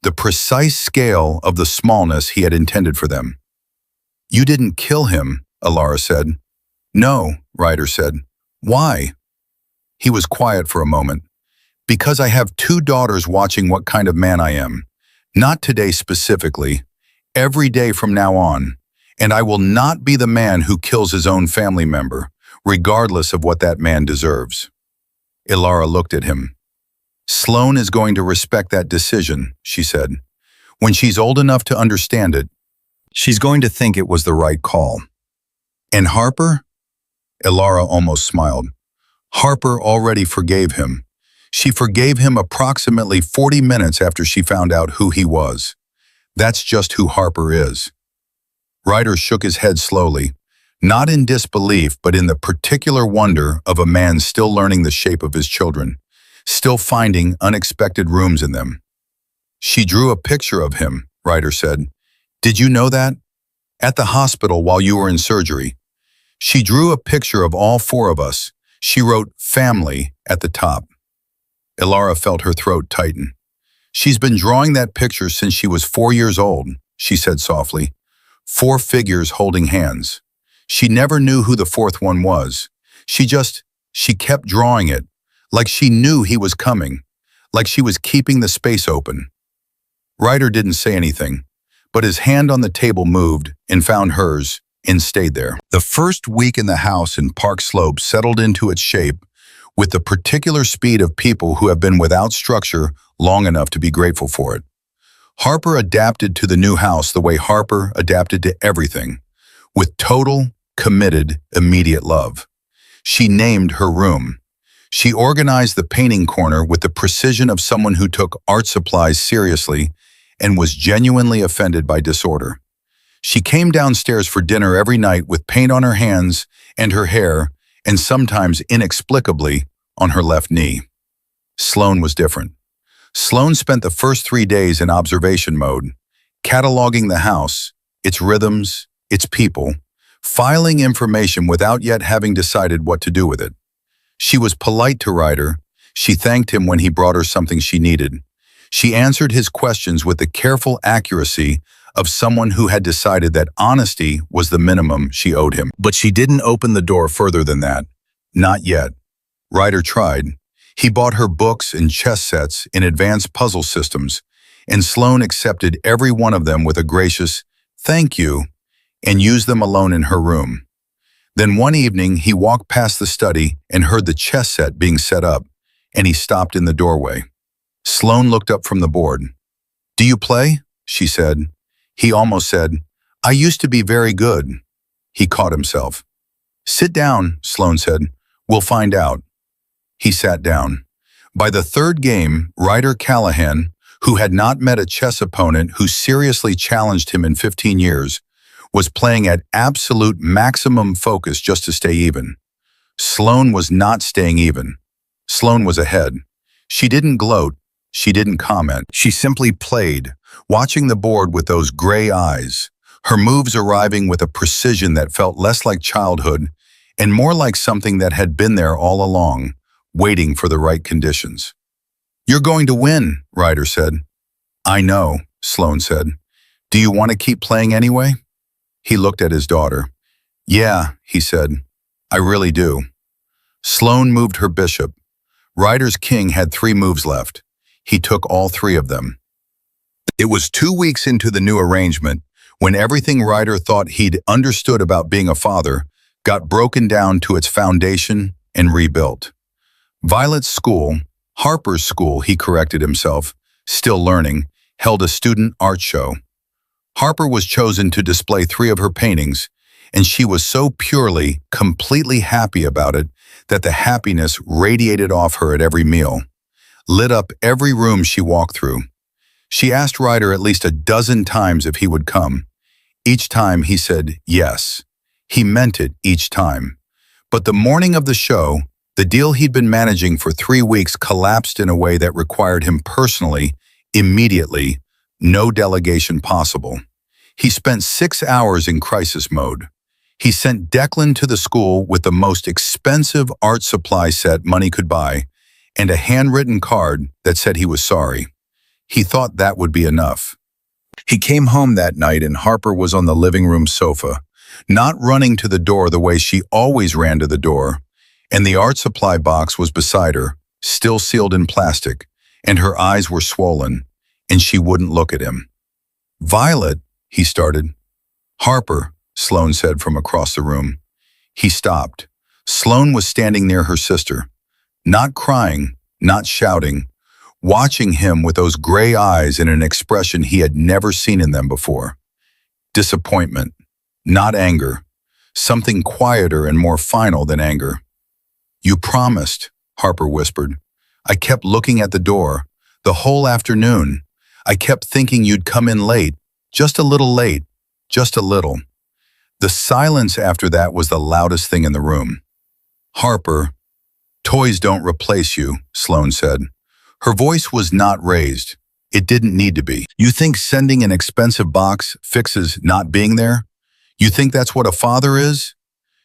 The precise scale of the smallness he had intended for them. You didn't kill him, Elara said. No, Ryder said. Why? He was quiet for a moment. Because I have 2 daughters watching what kind of man I am. Not today specifically. Every day from now on. And I will not be the man who kills his own family member, regardless of what that man deserves. Elara looked at him. Sloane is going to respect that decision, she said. When she's old enough to understand it, she's going to think it was the right call. And Harper? Elara almost smiled. Harper already forgave him. She forgave him approximately 40 minutes after she found out who he was. That's just who Harper is. Ryder shook his head slowly, not in disbelief, but in the particular wonder of a man still learning the shape of his children, still finding unexpected rooms in them. She drew a picture of him, Ryder said. Did you know that? At the hospital while you were in surgery. She drew a picture of all 4 of us. She wrote family at the top. Elara felt her throat tighten. She's been drawing that picture since she was 4 years old, she said softly. 4 figures holding hands. She never knew who the 4th one was. She kept drawing it, like she knew he was coming, like she was keeping the space open. Ryder didn't say anything, but his hand on the table moved and found hers and stayed there. The first week in the house in Park Slope settled into its shape with the particular speed of people who have been without structure long enough to be grateful for it. Harper adapted to the new house the way Harper adapted to everything, with total, committed, immediate love. She named her room. She organized the painting corner with the precision of someone who took art supplies seriously and was genuinely offended by disorder. She came downstairs for dinner every night with paint on her hands and her hair, and sometimes inexplicably on her left knee. Sloane was different. Sloane spent the first 3 days in observation mode, cataloging the house, its rhythms, its people, filing information without yet having decided what to do with it. She was polite to Ryder. She thanked him when he brought her something she needed. She answered his questions with the careful accuracy of someone who had decided that honesty was the minimum she owed him. But she didn't open the door further than that. Not yet. Ryder tried. He bought her books and chess sets in advanced puzzle systems, and Sloane accepted every one of them with a gracious "thank you" and used them alone in her room. Then one evening, he walked past the study and heard the chess set being set up, and he stopped in the doorway. Sloane looked up from the board. "Do you play?" she said. He almost said, "I used to be very good." He caught himself. "Sit down," Sloane said. "We'll find out." He sat down. By the third game, Ryder Callahan, who had not met a chess opponent who seriously challenged him in 15 years, was playing at absolute maximum focus just to stay even. Sloane was not staying even. Sloane was ahead. She didn't gloat. She didn't comment. She simply played, watching the board with those gray eyes, her moves arriving with a precision that felt less like childhood and more like something that had been there all along, waiting for the right conditions. "You're going to win," Ryder said. "I know," Sloane said. "Do you want to keep playing anyway?" He looked at his daughter. "Yeah," he said. "I really do." Sloane moved her bishop. Ryder's king had 3 moves left. He took all 3 of them. It was 2 weeks into the new arrangement when everything Ryder thought he'd understood about being a father got broken down to its foundation and rebuilt. Violet's school, Harper's school, he corrected himself, still learning, held a student art show. Harper was chosen to display 3 of her paintings, and she was so purely, completely happy about it that the happiness radiated off her at every meal, lit up every room she walked through. She asked Ryder at least a dozen times if he would come. Each time he said yes. He meant it each time. But the morning of the show, the deal he'd been managing for 3 weeks collapsed in a way that required him personally, immediately, no delegation possible. He spent 6 hours in crisis mode. He sent Declan to the school with the most expensive art supply set money could buy and a handwritten card that said he was sorry. He thought that would be enough. He came home that night and Harper was on the living room sofa, not running to the door the way she always ran to the door, and the art supply box was beside her, still sealed in plastic, and her eyes were swollen, and she wouldn't look at him. "Violet," he started. "Harper," Sloane said from across the room. He stopped. Sloane was standing near her sister, not crying, not shouting, watching him with those gray eyes and an expression he had never seen in them before. Disappointment, not anger, something quieter and more final than anger. "You promised," Harper whispered. "I kept looking at the door, the whole afternoon. I kept thinking you'd come in late, just a little late, just a little." The silence after that was the loudest thing in the room. "Harper, toys don't replace you," Sloane said. Her voice was not raised. It didn't need to be. "You think sending an expensive box fixes not being there? You think that's what a father is?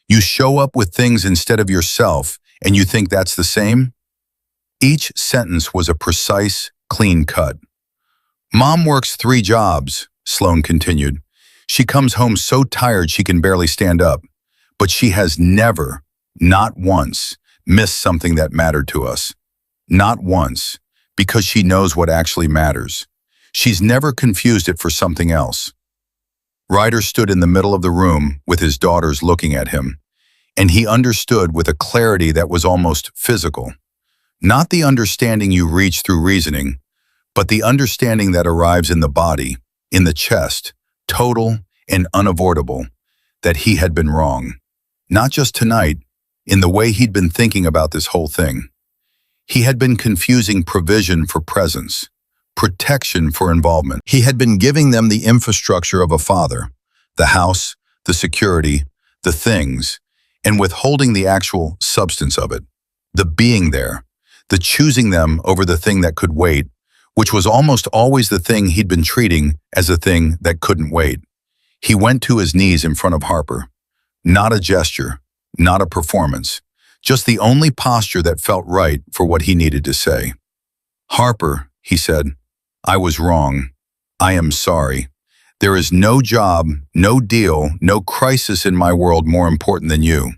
You show up with things instead of yourself, and you think that's the same?" Each sentence was a precise, clean cut. "Mom works 3 jobs," Sloane continued. "She comes home so tired she can barely stand up. But she has never, not once, missed something that mattered to us. Not once, because she knows what actually matters. She's never confused it for something else." Ryder stood in the middle of the room with his daughters looking at him, and he understood with a clarity that was almost physical. Not the understanding you reach through reasoning, but the understanding that arrives in the body, in the chest, total and unavoidable, that he had been wrong. Not just tonight, in the way he'd been thinking about this whole thing. He had been confusing provision for presence, protection for involvement. He had been giving them the infrastructure of a father, the house, the security, the things, and withholding the actual substance of it, the being there, the choosing them over the thing that could wait, which was almost always the thing he'd been treating as a thing that couldn't wait. He went to his knees in front of Harper. Not a gesture, not a performance, just the only posture that felt right for what he needed to say. "Harper," he said, "I was wrong. I am sorry. There is no job, no deal, no crisis in my world more important than you.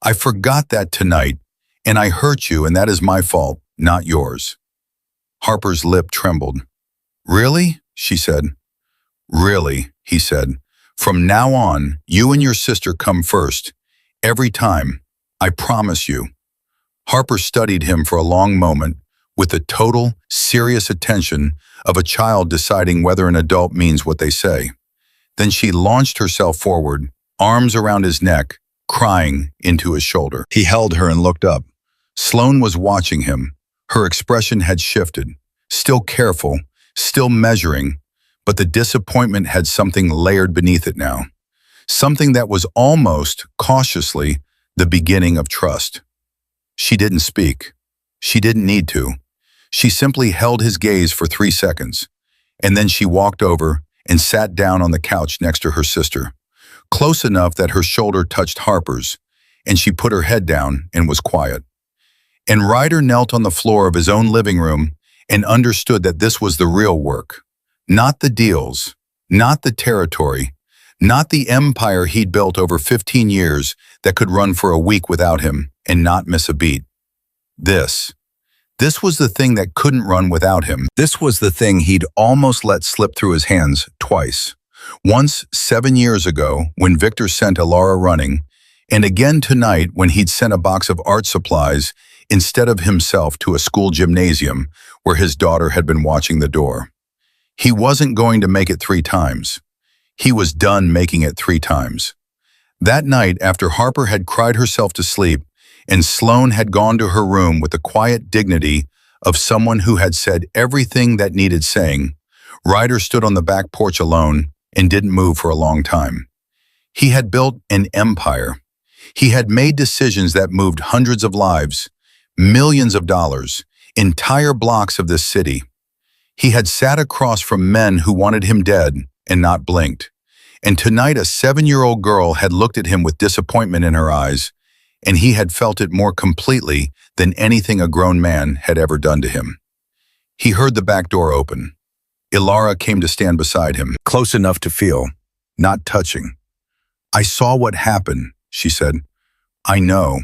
I forgot that tonight, and I hurt you, and that is my fault, not yours." Harper's lip trembled. "Really?" she said. "Really," he said. "From now on, you and your sister come first. Every time. I promise you." Harper studied him for a long moment, with the total, serious attention of a child deciding whether an adult means what they say. Then she launched herself forward, arms around his neck, crying into his shoulder. He held her and looked up. Sloane was watching him. Her expression had shifted, still careful, still measuring, but the disappointment had something layered beneath it now. Something that was almost, cautiously, the beginning of trust. She didn't speak. She didn't need to. She simply held his gaze for 3 seconds, and then she walked over and sat down on the couch next to her sister, close enough that her shoulder touched Harper's, and she put her head down and was quiet. And Ryder knelt on the floor of his own living room and understood that this was the real work. Not the deals, not the territory, not the empire he'd built over 15 years that could run for a week without him and not miss a beat. This was the thing that couldn't run without him. This was the thing he'd almost let slip through his hands twice. Once 7 years ago when Victor sent Elara running, and again tonight when he'd sent a box of art supplies instead of himself to a school gymnasium where his daughter had been watching the door. He wasn't going to make it 3 times. He was done making it 3 times. That night, after Harper had cried herself to sleep, and Sloane had gone to her room with the quiet dignity of someone who had said everything that needed saying, Ryder stood on the back porch alone and didn't move for a long time. He had built an empire. He had made decisions that moved hundreds of lives, millions of dollars, entire blocks of this city. He had sat across from men who wanted him dead and not blinked. And tonight a 7-year-old girl had looked at him with disappointment in her eyes, and he had felt it more completely than anything a grown man had ever done to him. He heard the back door open. Elara came to stand beside him, close enough to feel, not touching. "I saw what happened," she said. "I know.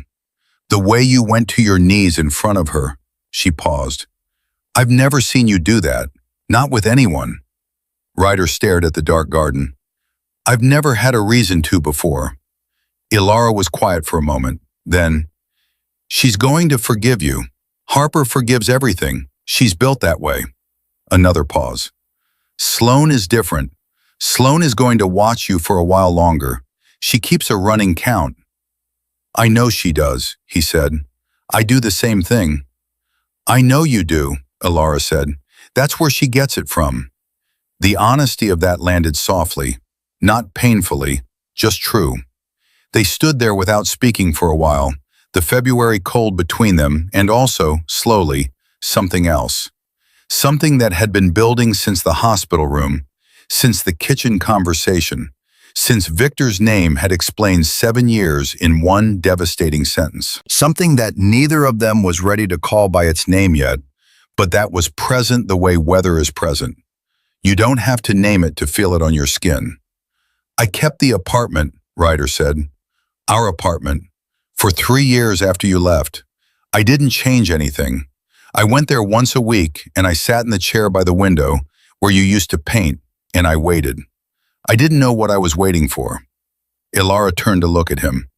The way you went to your knees in front of her." She paused. "I've never seen you do that, not with anyone." Ryder stared at the dark garden. "I've never had a reason to before." Elara was quiet for a moment. Then, "She's going to forgive you. Harper forgives everything. She's built that way." Another pause. "Sloane is different. Sloane is going to watch you for a while longer. She keeps a running count." "I know she does," he said. "I do the same thing." "I know you do," Elara said. "That's where she gets it from." The honesty of that landed softly, not painfully, just true. They stood there without speaking for a while, the February cold between them, and also, slowly, something else. Something that had been building since the hospital room, since the kitchen conversation, since Victor's name had explained 7 years in one devastating sentence. Something that neither of them was ready to call by its name yet, but that was present the way weather is present. You don't have to name it to feel it on your skin. "I kept the apartment," Ryder said. "Our apartment. For 3 years after you left. I didn't change anything. I went there once a week and I sat in the chair by the window where you used to paint, and I waited. I didn't know what I was waiting for." Elara turned to look at him.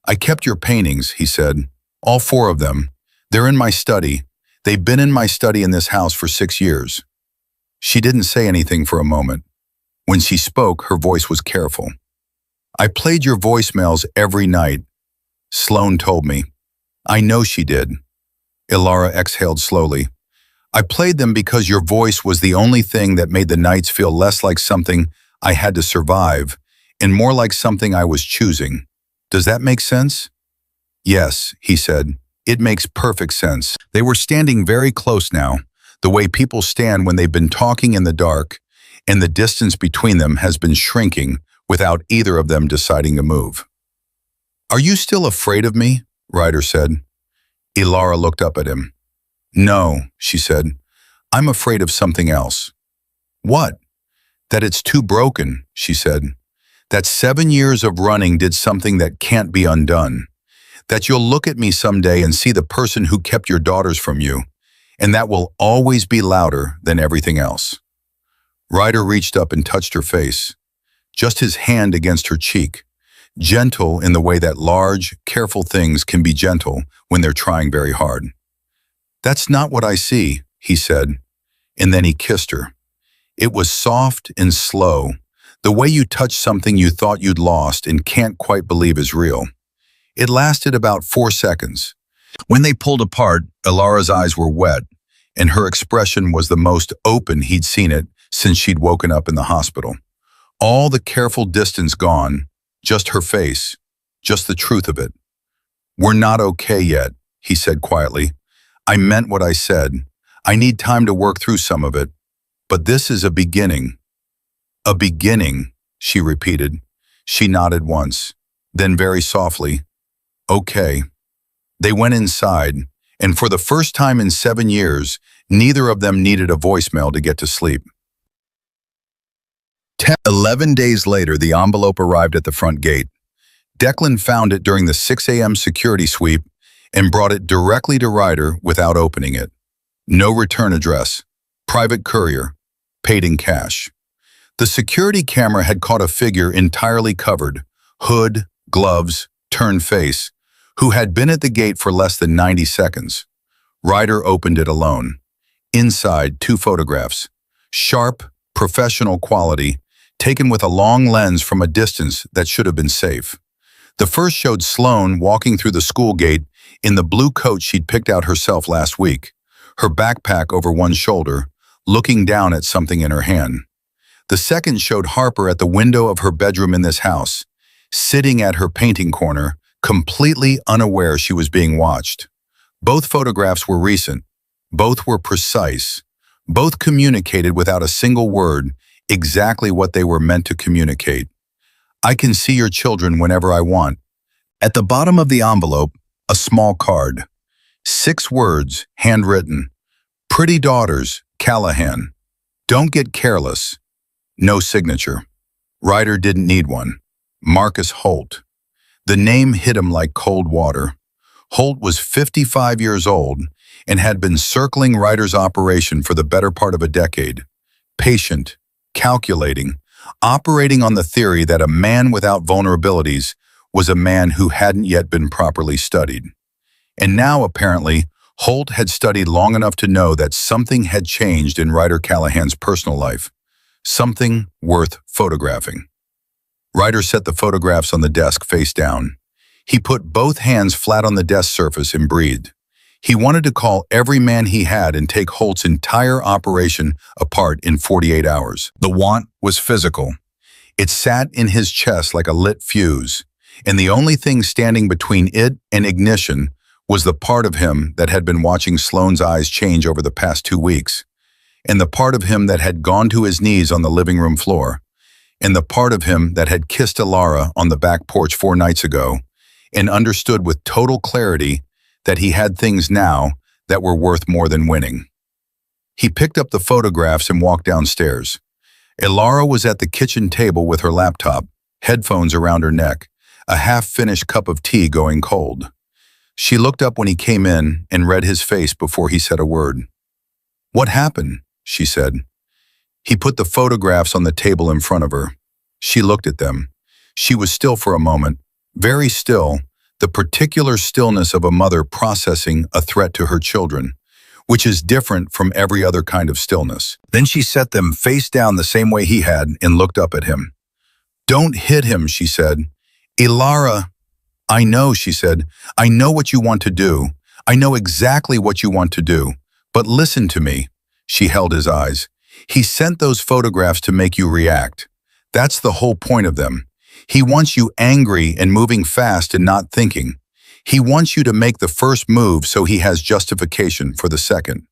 "I kept your paintings," he said. "All 4 of them. They're in my study. They've been in my study in this house for 6 years." She didn't say anything for a moment. When she spoke, her voice was careful. "I played your voicemails every night. Sloane told me." "I know she did." Elara exhaled slowly. "I played them because your voice was the only thing that made the nights feel less like something I had to survive and more like something I was choosing. Does that make sense?" "Yes," he said. "It makes perfect sense." They were standing very close now, the way people stand when they've been talking in the dark, and the distance between them has been shrinking without either of them deciding to move. "Are you still afraid of me?" Ryder said. Elara looked up at him. "No," she said. "I'm afraid of something else." "What?" "That it's too broken," she said. "That 7 years of running did something that can't be undone. That you'll look at me someday and see the person who kept your daughters from you, and that will always be louder than everything else." Ryder reached up and touched her face, just his hand against her cheek, gentle in the way that large, careful things can be gentle when they're trying very hard. "That's not what I see," he said, and then he kissed her. It was soft and slow, the way you touch something you thought you'd lost and can't quite believe is real. It lasted about 4 seconds. When they pulled apart, Elara's eyes were wet, and her expression was the most open he'd seen it since she'd woken up in the hospital. All the careful distance gone, just her face, just the truth of it. "We're not okay yet," he said quietly. "I meant what I said. I need time to work through some of it. But this is a beginning." "A beginning," she repeated. She nodded once, then very softly, "Okay." They went inside, and for the first time in 7 years, neither of them needed a voicemail to get to sleep. 11 days later, the envelope arrived at the front gate. Declan found it during the 6 a.m. security sweep and brought it directly to Ryder without opening it. No return address, private courier, paid in cash. The security camera had caught a figure entirely covered, hood, gloves, turned face, who had been at the gate for less than 90 seconds. Ryder opened it alone. Inside, 2 photographs. Sharp, professional quality, taken with a long lens from a distance that should have been safe. The first showed Sloane walking through the school gate in the blue coat she'd picked out herself last week, her backpack over one shoulder, looking down at something in her hand. The second showed Harper at the window of her bedroom in this house, sitting at her painting corner, completely unaware she was being watched. Both photographs were recent. Both were precise. Both communicated without a single word exactly what they were meant to communicate. "I can see your children whenever I want." At the bottom of the envelope, a small card. 6 words, handwritten. "Pretty daughters, Callahan. Don't get careless." No signature. Ryder didn't need one. Marcus Holt. The name hit him like cold water. Holt was 55 years old and had been circling Ryder's operation for the better part of a decade. Patient, calculating, operating on the theory that a man without vulnerabilities was a man who hadn't yet been properly studied. And now, apparently, Holt had studied long enough to know that something had changed in Ryder Callahan's personal life. Something worth photographing. Ryder set the photographs on the desk face down. He put both hands flat on the desk surface and breathed. He wanted to call every man he had and take Holt's entire operation apart in 48 hours. The want was physical. It sat in his chest like a lit fuse, and the only thing standing between it and ignition was the part of him that had been watching Sloane's eyes change over the past 2 weeks, and the part of him that had gone to his knees on the living room floor, and the part of him that had kissed Elara on the back porch 4 nights ago, and understood with total clarity that he had things now that were worth more than winning. He picked up the photographs and walked downstairs. Elara was at the kitchen table with her laptop, headphones around her neck, a half-finished cup of tea going cold. She looked up when he came in and read his face before he said a word. "What happened?" she said. He put the photographs on the table in front of her. She looked at them. She was still for a moment, very still, the particular stillness of a mother processing a threat to her children, which is different from every other kind of stillness. Then she set them face down the same way he had and looked up at him. "Don't hit him," she said. "Elara." "I know," she said. "I know what you want to do. I know exactly what you want to do. But listen to me." She held his eyes. "He sent those photographs to make you react. That's the whole point of them. He wants you angry and moving fast and not thinking. He wants you to make the first move so he has justification for the second."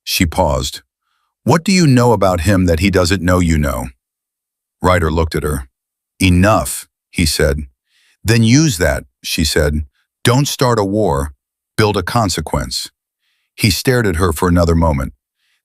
She paused. "What do you know about him that he doesn't know you know?" Ryder looked at her. "Enough," he said. "Then use that," she said. "Don't start a war. Build a consequence." He stared at her for another moment.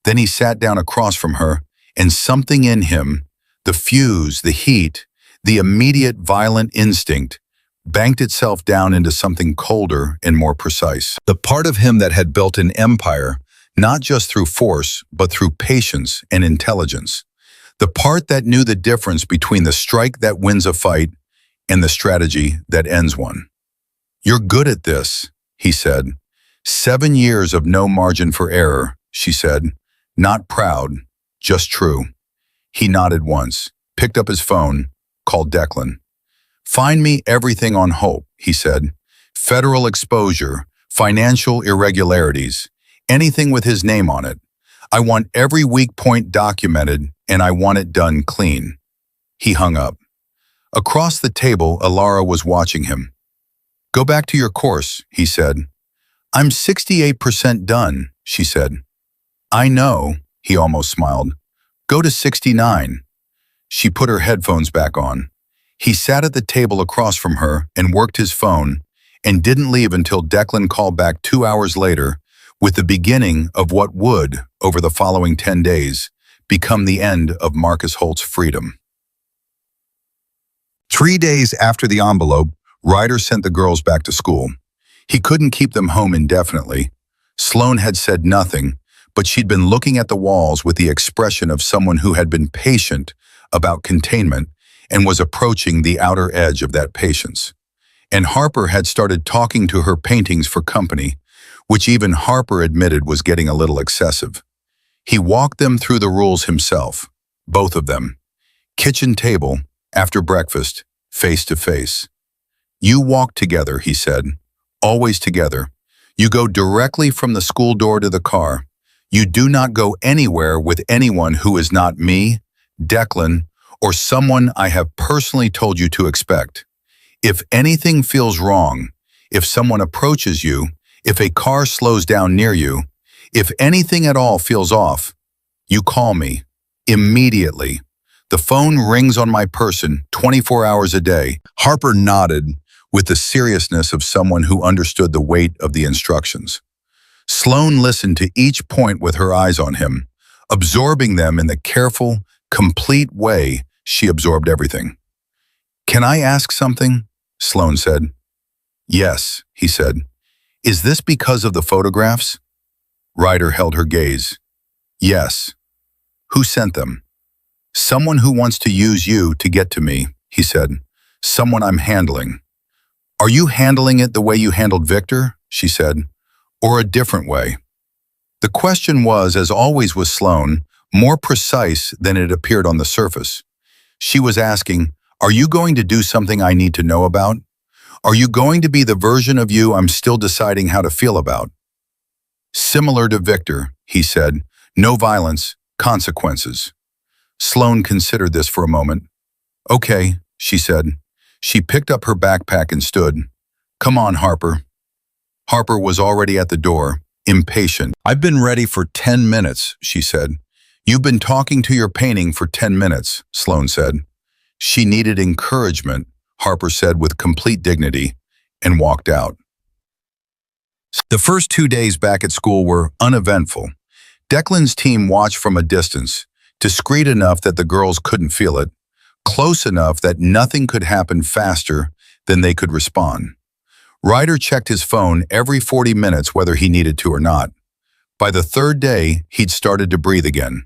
Then he sat down across from her, and something in him, the fuse, the heat, the immediate violent instinct, banked itself down into something colder and more precise. The part of him that had built an empire, not just through force, but through patience and intelligence. The part that knew the difference between the strike that wins a fight and the strategy that ends one. "You're good at this," he said. 7 years of no margin for error, she said. Not proud, just true. He nodded once, picked up his phone, called Declan. Find me everything on Hope, he said. Federal exposure, financial irregularities, anything with his name on it. I want every weak point documented, and I want it done clean. He hung up. Across the table, Elara was watching him. Go back to your course, he said. I'm 68% done, she said. I know, he almost smiled. Go to 69. She put her headphones back on. He sat at the table across from her and worked his phone and didn't leave until Declan called back 2 hours later with the beginning of what would, over the following 10 days, become the end of Marcus Holt's freedom. 3 days after the envelope, Ryder sent the girls back to school. He couldn't keep them home indefinitely. Sloane had said nothing, but she'd been looking at the walls with the expression of someone who had been patient about containment and was approaching the outer edge of that patience. And Harper had started talking to her paintings for company, which even Harper admitted was getting a little excessive. He walked them through the rules himself, both of them. Kitchen table, after breakfast, face to face. You walk together, he said, always together. You go directly from the school door to the car. You do not go anywhere with anyone who is not me, Declan, or someone I have personally told you to expect. If anything feels wrong, if someone approaches you, if a car slows down near you, if anything at all feels off, you call me, immediately. The phone rings on my person 24 hours a day. Harper nodded with the seriousness of someone who understood the weight of the instructions. Sloane listened to each point with her eyes on him, absorbing them in the careful, complete way she absorbed everything. Can I ask something? Sloane said. Yes, he said. Is this because of the photographs? Ryder held her gaze. Yes. Who sent them? Someone who wants to use you to get to me, he said. Someone I'm handling. Are you handling it the way you handled Victor? She said. Or a different way? The question was, as always with Sloane, more precise than it appeared on the surface. She was asking, are you going to do something I need to know about? Are you going to be the version of you I'm still deciding how to feel about? Similar to Victor, he said. No violence, consequences. Sloane considered this for a moment. Okay, she said. She picked up her backpack and stood. Come on, Harper. Harper was already at the door, impatient. I've been ready for 10 minutes, she said. You've been talking to your painting for 10 minutes, Sloane said. She needed encouragement, Harper said with complete dignity, and walked out. The first 2 days back at school were uneventful. Declan's team watched from a distance, discreet enough that the girls couldn't feel it, close enough that nothing could happen faster than they could respond. Ryder checked his phone every 40 minutes whether he needed to or not. By the third day, he'd started to breathe again.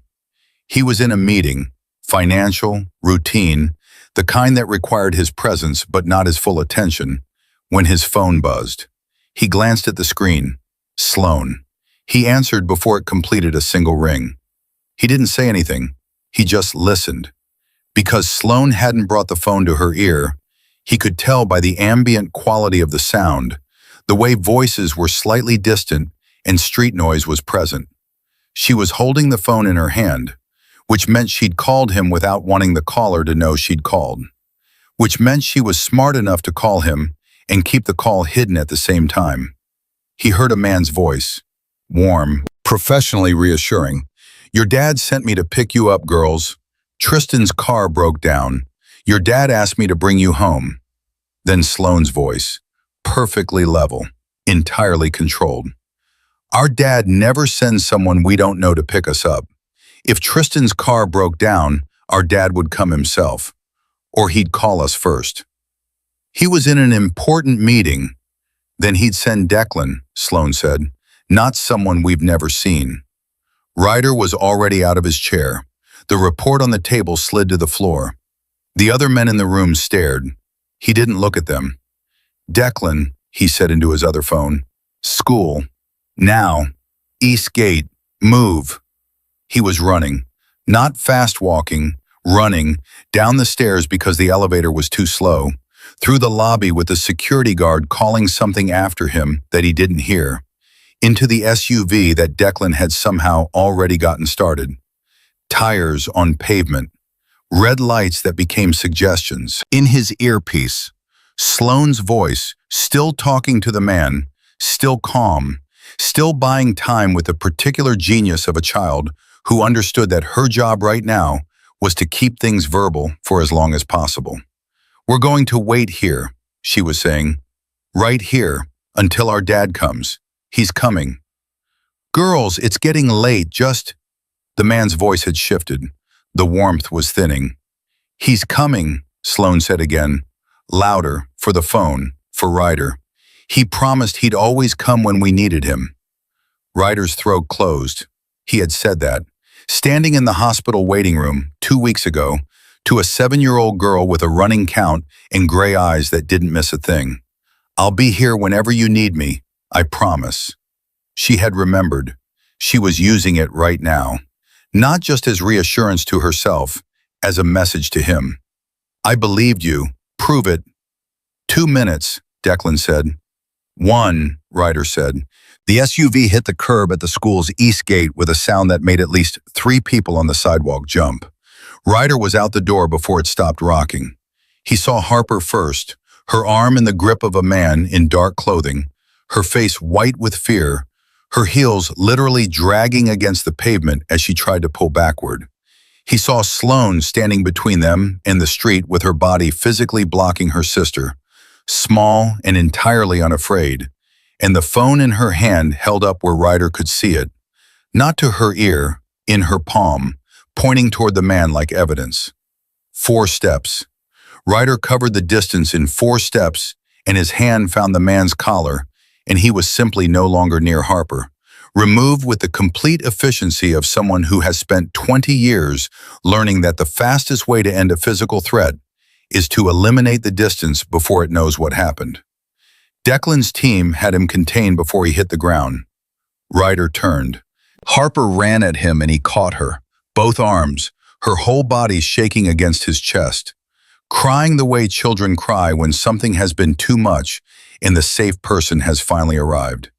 He was in a meeting, financial, routine, the kind that required his presence but not his full attention, when his phone buzzed. He glanced at the screen. Sloane. He answered before it completed a single ring. He didn't say anything. He just listened. Because Sloane hadn't brought the phone to her ear, he could tell by the ambient quality of the sound, the way voices were slightly distant and street noise was present. She was holding the phone in her hand, which meant she'd called him without wanting the caller to know she'd called, which meant she was smart enough to call him and keep the call hidden at the same time. He heard a man's voice, warm, professionally reassuring. Your dad sent me to pick you up, girls. Tristan's car broke down. Your dad asked me to bring you home. Then Sloane's voice, perfectly level, entirely controlled. Our dad never sends someone we don't know to pick us up. If Tristan's car broke down, our dad would come himself, or he'd call us first. He was in an important meeting. Then he'd send Declan, Sloane said, not someone we've never seen. Ryder was already out of his chair. The report on the table slid to the floor. The other men in the room stared. He didn't look at them. Declan, he said into his other phone. School. Now, East Gate, move. He was running, not fast walking, running, down the stairs because the elevator was too slow, through the lobby with the security guard calling something after him that he didn't hear, into the SUV that Declan had somehow already gotten started. Tires on pavement, red lights that became suggestions. In his earpiece, Sloane's voice, still talking to the man, still calm, still buying time with the particular genius of a child who understood that her job right now was to keep things verbal for as long as possible. "We're going to wait here," she was saying. "Right here, until our dad comes. He's coming. Girls, it's getting late, just—" The man's voice had shifted. The warmth was thinning. "He's coming," Sloane said again, louder, for the phone, for Ryder. "He promised he'd always come when we needed him." Ryder's throat closed. He had said that, standing in the hospital waiting room 2 weeks ago, to a 7-year-old girl with a running count and gray eyes that didn't miss a thing. "I'll be here whenever you need me, I promise." She had remembered. She was using it right now, not just as reassurance to herself, as a message to him. "I believed you. Prove it." 2 minutes, Declan said. 1, Ryder said. The SUV hit the curb at the school's east gate with a sound that made at least 3 people on the sidewalk jump. Ryder was out the door before it stopped rocking. He saw Harper first, her arm in the grip of a man in dark clothing, her face white with fear, her heels literally dragging against the pavement as she tried to pull backward. He saw Sloane standing between them and the street with her body physically blocking her sister, small and entirely unafraid, and the phone in her hand held up where Ryder could see it, not to her ear, in her palm, pointing toward the man like evidence. 4 steps. Ryder covered the distance in 4 steps, and his hand found the man's collar, and he was simply no longer near Harper, removed with the complete efficiency of someone who has spent 20 years learning that the fastest way to end a physical threat is to eliminate the distance before it knows what happened. Declan's team had him contained before he hit the ground. Ryder turned. Harper ran at him and he caught her, both arms, her whole body shaking against his chest, crying the way children cry when something has been too much and the safe person has finally arrived.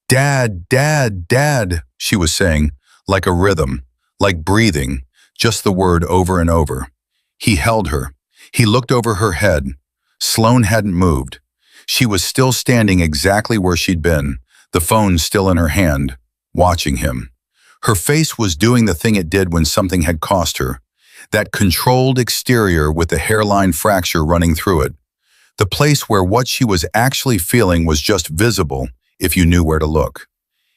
"Dad, Dad, Dad," she was saying, like a rhythm, like breathing, just the word over and over. He held her. He looked over her head. Sloane hadn't moved. She was still standing exactly where she'd been, the phone still in her hand, watching him. Her face was doing the thing it did when something had cost her, that controlled exterior with the hairline fracture running through it, the place where what she was actually feeling was just visible if you knew where to look.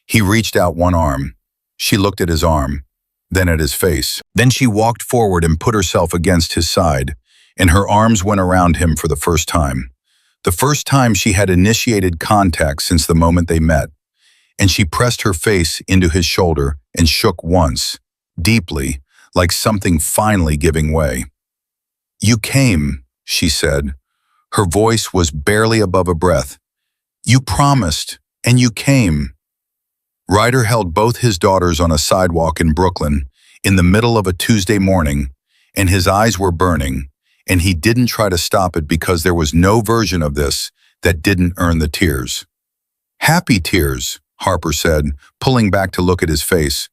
He reached out one arm. She looked at his arm, then at his face. Then she walked forward and put herself against his side, and her arms went around him for the first time. The first time she had initiated contact since the moment they met, and she pressed her face into his shoulder and shook once, deeply, like something finally giving way. "You came," she said. Her voice was barely above a breath. "You promised, and you came." Ryder held both his daughters on a sidewalk in Brooklyn in the middle of a Tuesday morning, and his eyes were burning, and he didn't try to stop it because there was no version of this that didn't earn the tears. "Happy tears," Harper said, pulling back to look at his face,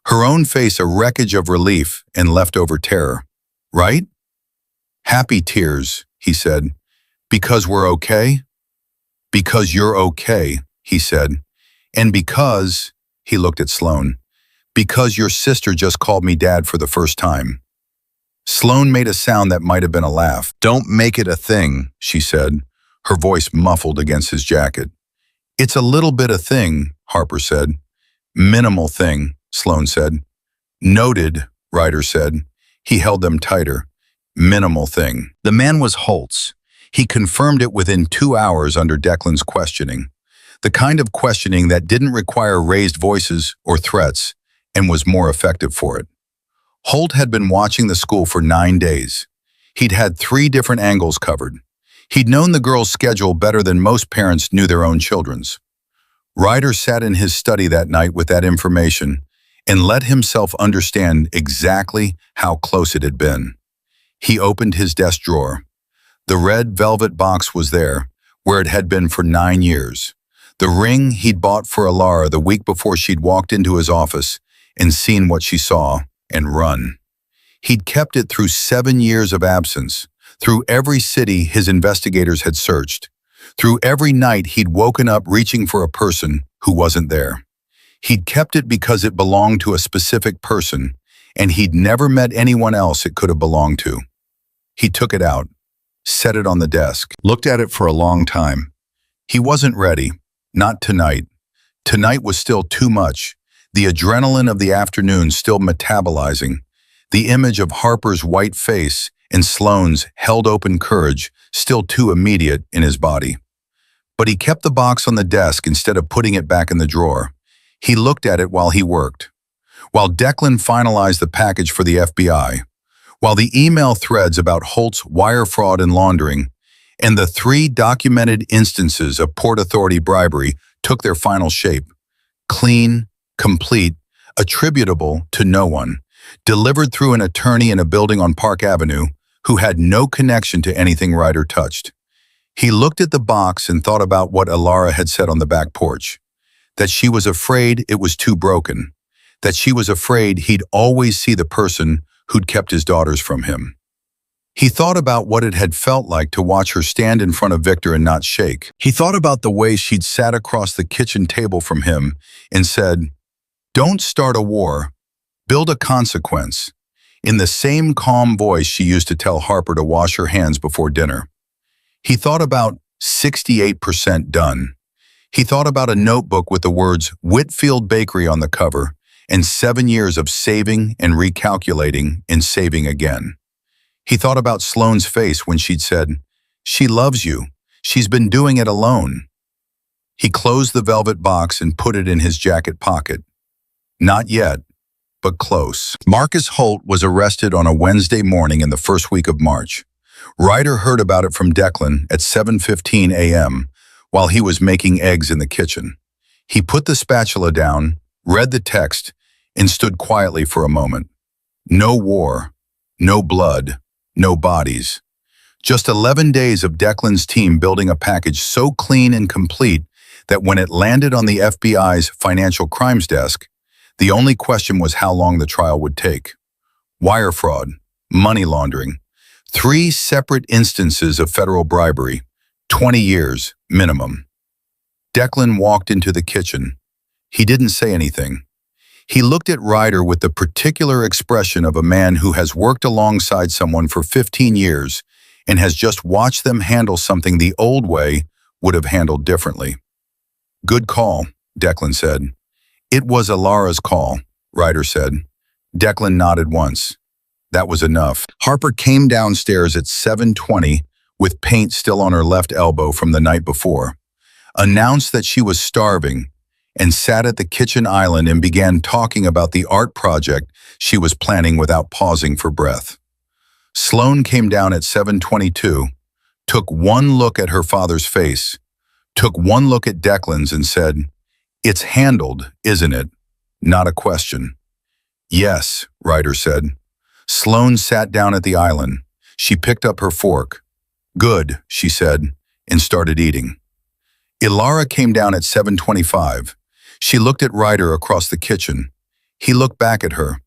her own face a wreckage of relief and leftover terror. "Right?" "Happy tears," he said. "Because we're okay?" "Because you're okay," he said. "And because," he looked at Sloane, "because your sister just called me Dad for the first time." Sloane made a sound that might have been a laugh. "Don't make it a thing," she said, her voice muffled against his jacket. "It's a little bit a thing," Harper said. "Minimal thing," Sloane said. "Noted," Ryder said. He held them tighter. "Minimal thing." The man was Holtz. He confirmed it within 2 hours under Declan's questioning. The kind of questioning that didn't require raised voices or threats and was more effective for it. Holt had been watching the school for 9 days. He'd had 3 different angles covered. He'd known the girl's schedule better than most parents knew their own children's. Ryder sat in his study that night with that information and let himself understand exactly how close it had been. He opened his desk drawer. The red velvet box was there, where it had been for 9 years. The ring he'd bought for Elara the week before she'd walked into his office and seen what she saw and run. He'd kept it through 7 years of absence, through every city his investigators had searched, through every night he'd woken up reaching for a person who wasn't there. He'd kept it because it belonged to a specific person, and he'd never met anyone else it could have belonged to. He took it out, set it on the desk, looked at it for a long time. He wasn't ready, not tonight. Tonight was still too much, the adrenaline of the afternoon still metabolizing, the image of Harper's white face and Sloane's held-open courage still too immediate in his body. But he kept the box on the desk instead of putting it back in the drawer. He looked at it while he worked. While Declan finalized the package for the FBI, while the email threads about Holt's wire fraud and laundering, and the 3 documented instances of Port Authority bribery took their final shape. Clean, complete, attributable to no one, delivered through an attorney in a building on Park Avenue who had no connection to anything Ryder touched. He looked at the box and thought about what Elara had said on the back porch, that she was afraid it was too broken, that she was afraid he'd always see the person who'd kept his daughters from him. He thought about what it had felt like to watch her stand in front of Victor and not shake. He thought about the way she'd sat across the kitchen table from him and said, "Don't start a war, build a consequence," in the same calm voice she used to tell Harper to wash her hands before dinner. He thought about 68% done. He thought about a notebook with the words Whitfield Bakery on the cover and 7 years of saving and recalculating and saving again. He thought about Sloane's face when she'd said, "She loves you. She's been doing it alone." He closed the velvet box and put it in his jacket pocket. Not yet, but close. Marcus Holt was arrested on a Wednesday morning in the first week of March. Ryder heard about it from Declan at 7:15 a.m. while he was making eggs in the kitchen. He put the spatula down, read the text, and stood quietly for a moment. No war, no blood, no bodies. Just 11 days of Declan's team building a package so clean and complete that when it landed on the FBI's financial crimes desk, the only question was how long the trial would take. Wire fraud, money laundering, 3 separate instances of federal bribery, 20 years minimum. Declan walked into the kitchen. He didn't say anything. He looked at Ryder with the particular expression of a man who has worked alongside someone for 15 years and has just watched them handle something the old way would have handled differently. "Good call," Declan said. "It was Elara's call," Ryder said. Declan nodded once. That was enough. Harper came downstairs at 7:20 with paint still on her left elbow from the night before, announced that she was starving, and sat at the kitchen island and began talking about the art project she was planning without pausing for breath. Sloane came down at 7:22, took one look at her father's face, took one look at Declan's and said, "It's handled, isn't it? Not a question." "Yes," Ryder said. Sloane sat down at the island. She picked up her fork. "Good," she said, and started eating. Elara came down at 7:25. She looked at Ryder across the kitchen. He looked back at her.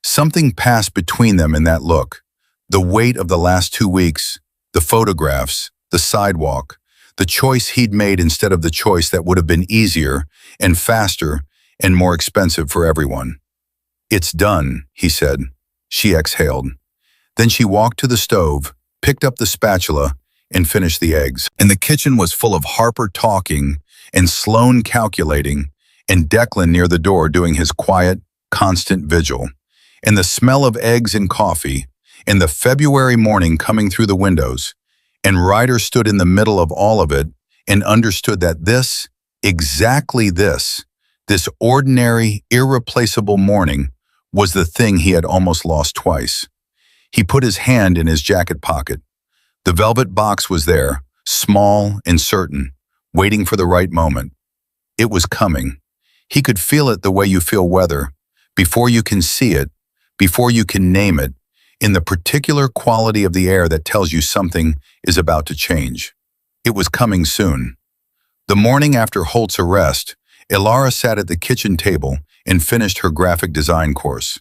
Something passed between them in that look. The weight of the last 2 weeks, the photographs, the sidewalk, the choice he'd made instead of the choice that would have been easier and faster and more expensive for everyone. "It's done," he said. She exhaled. Then she walked to the stove, picked up the spatula, and finished the eggs. And the kitchen was full of Harper talking and Sloane calculating and Declan near the door doing his quiet, constant vigil. And the smell of eggs and coffee, and the February morning coming through the windows. And Ryder stood in the middle of all of it and understood that this, exactly this ordinary, irreplaceable morning was the thing he had almost lost twice. He put his hand in his jacket pocket. The velvet box was there, small and certain, waiting for the right moment. It was coming. He could feel it the way you feel weather, before you can see it, before you can name it, in the particular quality of the air that tells you something is about to change. It was coming soon. The morning after Holt's arrest, Elara sat at the kitchen table and finished her graphic design course.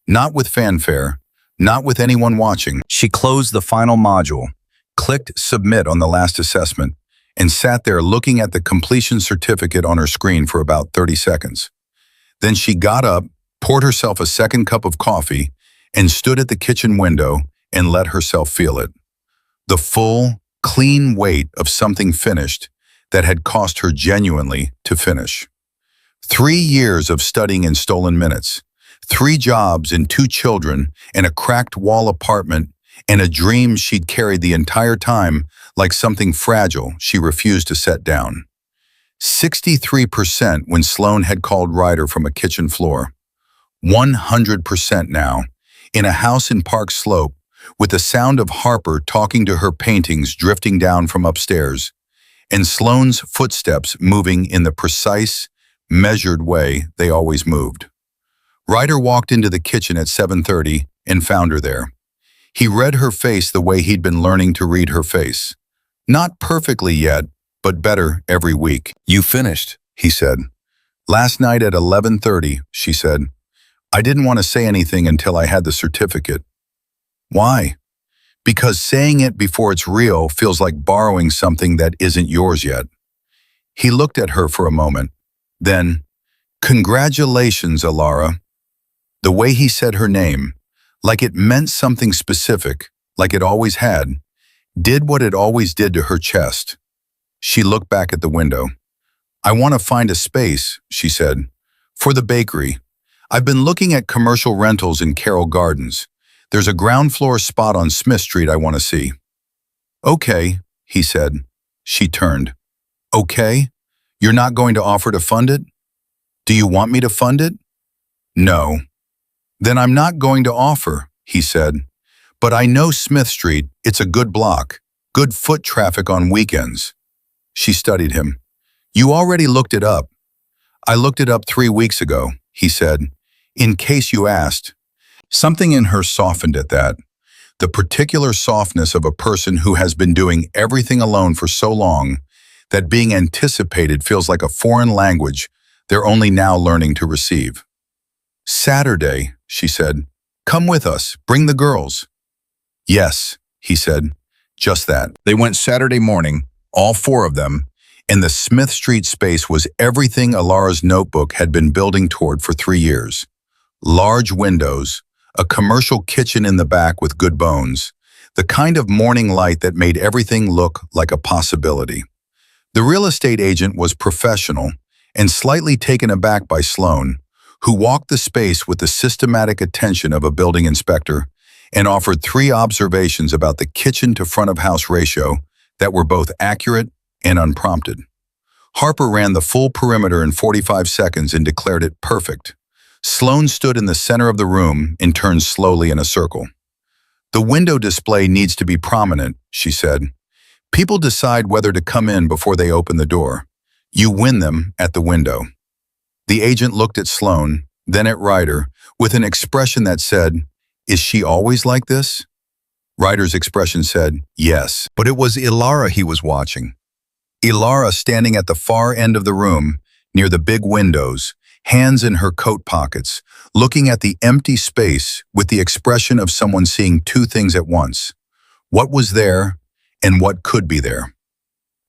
Not with fanfare, not with anyone watching. She closed the final module, clicked submit on the last assessment, and sat there looking at the completion certificate on her screen for about 30 seconds. Then she got up, poured herself a second cup of coffee, and stood at the kitchen window and let herself feel it. The full, clean weight of something finished that had cost her genuinely to finish. 3 years of studying in stolen minutes, 3 jobs and 2 children and a cracked wall apartment and a dream she'd carried the entire time like something fragile she refused to set down. 63% when Sloane had called Ryder from a kitchen floor. 100% now, in a house in Park Slope, with the sound of Harper talking to her paintings drifting down from upstairs, and Sloane's footsteps moving in the precise, measured way they always moved. Ryder walked into the kitchen at 7:30 and found her there. He read her face the way he'd been learning to read her face. Not perfectly yet, but better every week. "You finished," he said. "Last night at 11:30, she said. "I didn't want to say anything until I had the certificate." "Why?" "Because saying it before it's real feels like borrowing something that isn't yours yet." He looked at her for a moment. Then, "Congratulations, Elara." The way he said her name, like it meant something specific, like it always had, did what it always did to her chest. She looked back at the window. "I want to find a space," she said, "for the bakery. I've been looking at commercial rentals in Carroll Gardens. There's a ground floor spot on Smith Street I want to see." "Okay," he said. She turned. "Okay? You're not going to offer to fund it?" "Do you want me to fund it?" "No." "Then I'm not going to offer," he said. "But I know Smith Street, it's a good block, good foot traffic on weekends." She studied him. "You already looked it up." "I looked it up 3 weeks ago," he said, "in case you asked." Something in her softened at that. The particular softness of a person who has been doing everything alone for so long that being anticipated feels like a foreign language they're only now learning to receive. "Saturday," she said. "Come with us. Bring the girls." "Yes," he said. Just that. They went Saturday morning, all 4 of them, and the Smith Street space was everything Elara's notebook had been building toward for 3 years. Large windows, a commercial kitchen in the back with good bones, the kind of morning light that made everything look like a possibility. The real estate agent was professional and slightly taken aback by Sloane, who walked the space with the systematic attention of a building inspector and offered 3 observations about the kitchen to front of house ratio that were both accurate and unprompted. Harper ran the full perimeter in 45 seconds and declared it perfect. Sloane stood in the center of the room and turned slowly in a circle. "The window display needs to be prominent," she said. "People decide whether to come in before they open the door. You win them at the window." The agent looked at Sloane, then at Ryder, with an expression that said, "Is she always like this?" Ryder's expression said, "Yes." But it was Elara he was watching. Elara standing at the far end of the room, near the big windows, hands in her coat pockets, looking at the empty space with the expression of someone seeing 2 things at once. What was there and what could be there.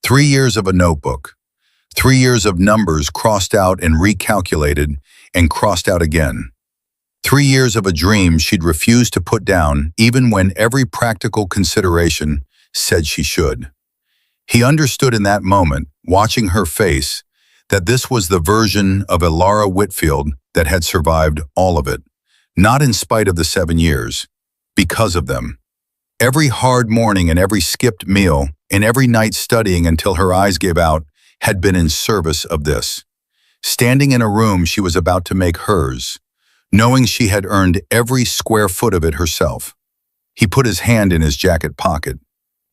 3 years of a notebook. 3 years of numbers crossed out and recalculated and crossed out again. 3 years of a dream she'd refused to put down even when every practical consideration said she should. He understood in that moment, watching her face, that this was the version of Elara Whitfield that had survived all of it, not in spite of the 7 years, because of them. Every hard morning and every skipped meal and every night studying until her eyes gave out had been in service of this. Standing in a room she was about to make hers, knowing she had earned every square foot of it herself. He put his hand in his jacket pocket.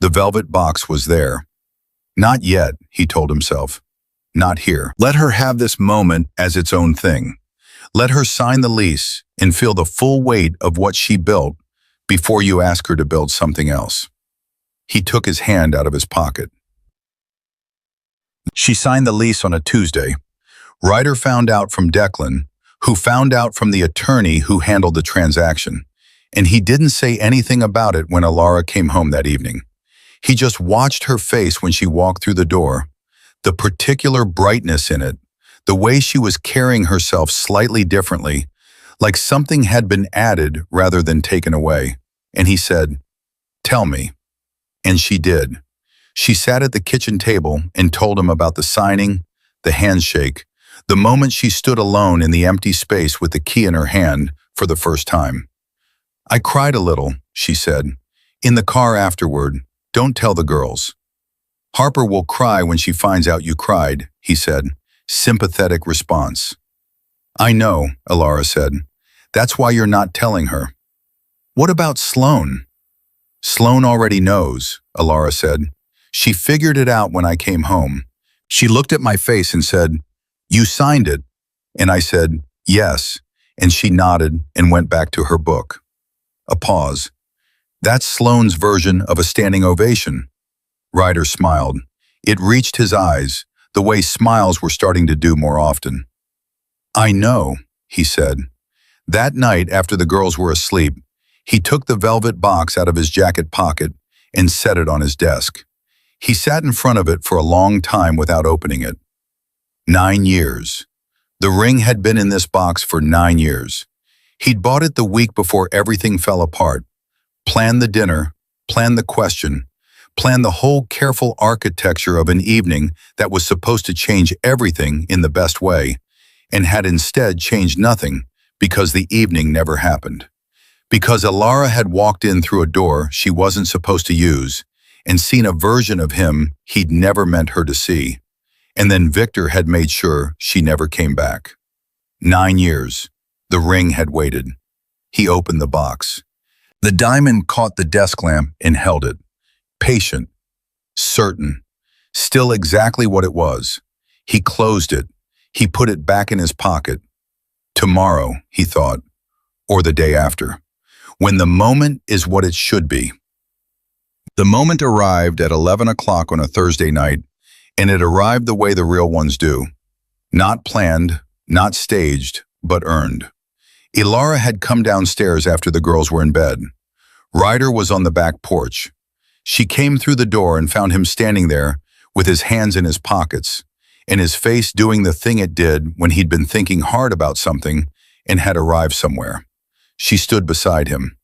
The velvet box was there. Not yet, he told himself. not here. Let her have this moment as its own thing. Let her sign the lease and feel the full weight of what she built before you ask her to build something else. He took his hand out of his pocket. She signed the lease on a Tuesday. Ryder found out from Declan, who found out from the attorney who handled the transaction, and he didn't say anything about it when Elara came home that evening. He just watched her face when she walked through the door, the particular brightness in it, the way she was carrying herself slightly differently, like something had been added rather than taken away. And he said, "Tell me." And she did. She sat at the kitchen table and told him about the signing, the handshake, the moment she stood alone in the empty space with the key in her hand for the first time. "I cried a little," she said. "In the car afterward. Don't tell the girls." "Harper will cry when she finds out you cried," he said. Sympathetic response. "I know," Elara said. "That's why you're not telling her." "What about Sloane?" "Sloane already knows," Elara said. "She figured it out when I came home. She looked at my face and said, 'You signed it.' And I said, 'Yes.' And she nodded and went back to her book." A pause. "That's Sloane's version of a standing ovation." Ryder smiled. It reached his eyes, the way smiles were starting to do more often. "I know," he said. That night, after the girls were asleep, he took the velvet box out of his jacket pocket and set it on his desk. He sat in front of it for a long time without opening it. 9 years. The ring had been in this box for 9 years. He'd bought it the week before everything fell apart, planned the dinner, planned the question, planned the whole careful architecture of an evening that was supposed to change everything in the best way, and had instead changed nothing because the evening never happened. Because Elara had walked in through a door she wasn't supposed to use and seen a version of him he'd never meant her to see. And then Victor had made sure she never came back. 9 years. The ring had waited. He opened the box. The diamond caught the desk lamp and held it. Patient. Certain. Still exactly what it was. He closed it. He put it back in his pocket. Tomorrow, he thought, or the day after, when the moment is what it should be. The moment arrived at 11 o'clock on a Thursday night, and it arrived the way the real ones do. Not planned, not staged, but earned. Elara had come downstairs after the girls were in bed. Ryder was on the back porch. She came through the door and found him standing there with his hands in his pockets, and his face doing the thing it did when he'd been thinking hard about something and had arrived somewhere. She stood beside him.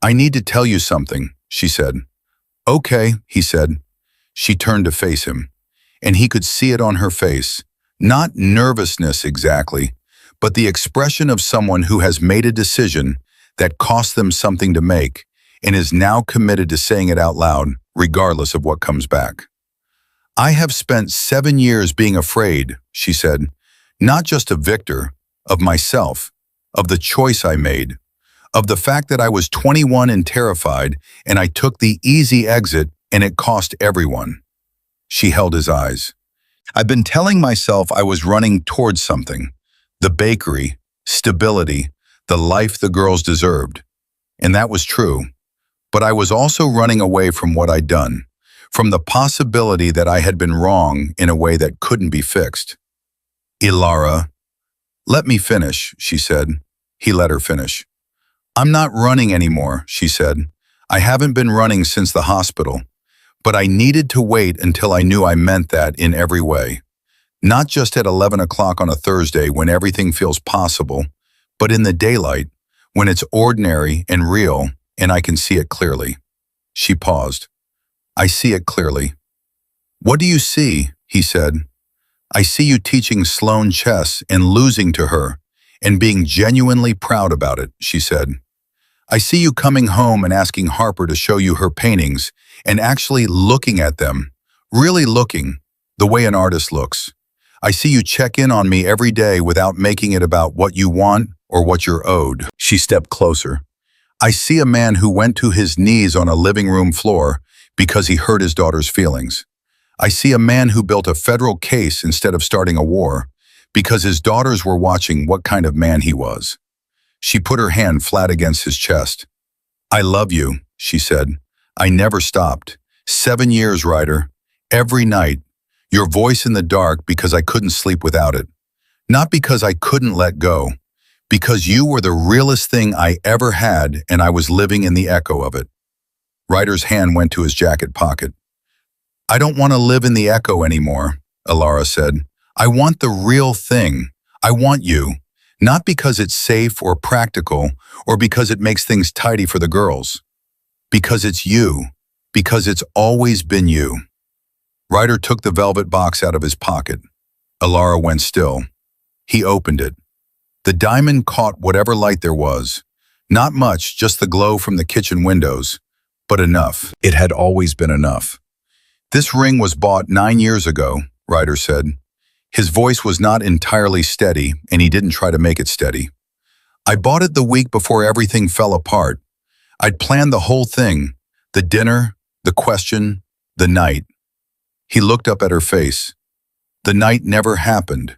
"I need to tell you something," she said. "Okay," he said. She turned to face him, and he could see it on her face. Not nervousness exactly, but the expression of someone who has made a decision that cost them something to make and is now committed to saying it out loud, regardless of what comes back. "I have spent 7 years being afraid," she said, "not just of Victor, of myself, of the choice I made, of the fact that I was 21 and terrified, and I took the easy exit, and it cost everyone." She held his eyes. "I've been telling myself I was running towards something, the bakery, stability, the life the girls deserved. And that was true. But I was also running away from what I'd done, from the possibility that I had been wrong in a way that couldn't be fixed." "Elara." "Let me finish," she said. He let her finish. "I'm not running anymore," she said. "I haven't been running since the hospital. But I needed to wait until I knew I meant that in every way. Not just at 11 o'clock on a Thursday when everything feels possible, but in the daylight, when it's ordinary and real, and I can see it clearly." She paused. "I see it clearly." "What do you see?" he said. "I see you teaching Sloane chess and losing to her, and being genuinely proud about it," she said. "I see you coming home and asking Harper to show you her paintings, and actually looking at them, really looking, the way an artist looks. I see you check in on me every day without making it about what you want or what you're owed." She stepped closer. "I see a man who went to his knees on a living room floor because he hurt his daughter's feelings. I see a man who built a federal case instead of starting a war because his daughters were watching what kind of man he was. She put her hand flat against his chest. I love you, she said. I never stopped. 7 years, Ryder. Every night. Your voice in the dark because I couldn't sleep without it. Not because I couldn't let go. Because you were the realest thing I ever had and I was living in the echo of it. Ryder's hand went to his jacket pocket. I don't want to live in the echo anymore, Elara said. I want the real thing. I want you. Not because it's safe or practical or because it makes things tidy for the girls. Because it's you. Because it's always been you. Ryder took the velvet box out of his pocket. Elara went still. He opened it. The diamond caught whatever light there was. Not much, just the glow from the kitchen windows. But enough. It had always been enough. This ring was bought 9 years ago, Ryder said. His voice was not entirely steady, and he didn't try to make it steady. I bought it the week before everything fell apart. I'd planned the whole thing, the dinner, the question, the night. He looked up at her face. The night never happened,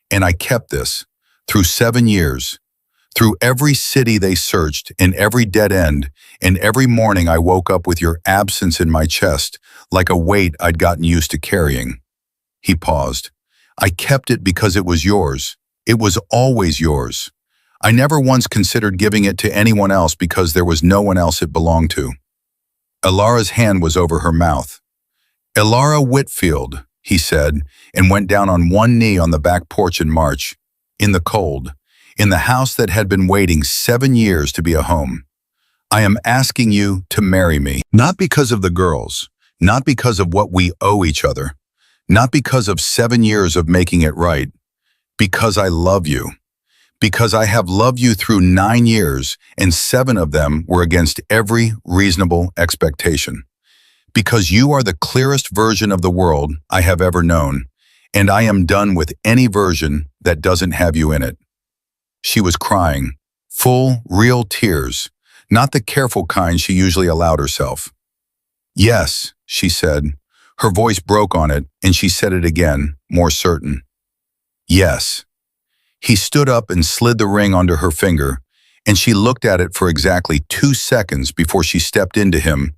and I kept this, through 7 years. Through every city they searched, in every dead end, and every morning I woke up with your absence in my chest, like a weight I'd gotten used to carrying. He paused. I kept it because it was yours. It was always yours. I never once considered giving it to anyone else because there was no one else it belonged to. Elara's hand was over her mouth. Elara Whitfield, he said, and went down on one knee on the back porch in March, in the cold, in the house that had been waiting 7 years to be a home. I am asking you to marry me, not because of the girls, not because of what we owe each other, not because of 7 years of making it right, because I love you, because I have loved you through 9 years and 7 of them were against every reasonable expectation, because you are the clearest version of the world I have ever known, and I am done with any version that doesn't have you in it. She was crying, full, real tears, not the careful kind she usually allowed herself. Yes, she said. Her voice broke on it, and she said it again, more certain. Yes. He stood up and slid the ring onto her finger, and she looked at it for exactly 2 seconds before she stepped into him,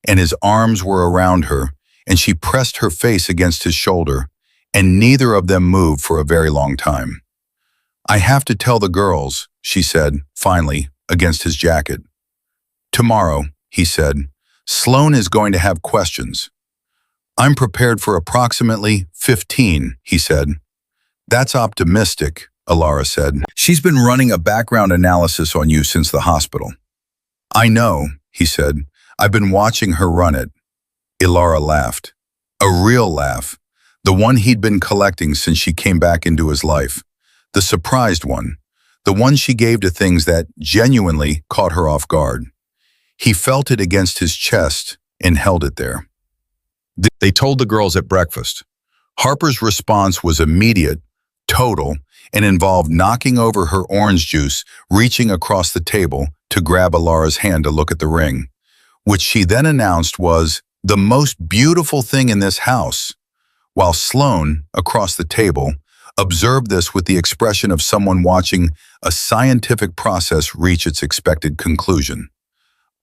and his arms were around her, and she pressed her face against his shoulder, and neither of them moved for a very long time. I have to tell the girls, she said, finally, against his jacket. Tomorrow, he said, Sloane is going to have questions. I'm prepared for approximately 15, he said. That's optimistic, Elara said. She's been running a background analysis on you since the hospital. I know, he said. I've been watching her run it. Elara laughed. A real laugh. The one he'd been collecting since she came back into his life. The surprised one. The one she gave to things that genuinely caught her off guard. He felt it against his chest and held it there. They told the girls at breakfast. Harper's response was immediate, total, and involved knocking over her orange juice, reaching across the table to grab Elara's hand to look at the ring, which she then announced was the most beautiful thing in this house, while Sloane, across the table, observed this with the expression of someone watching a scientific process reach its expected conclusion.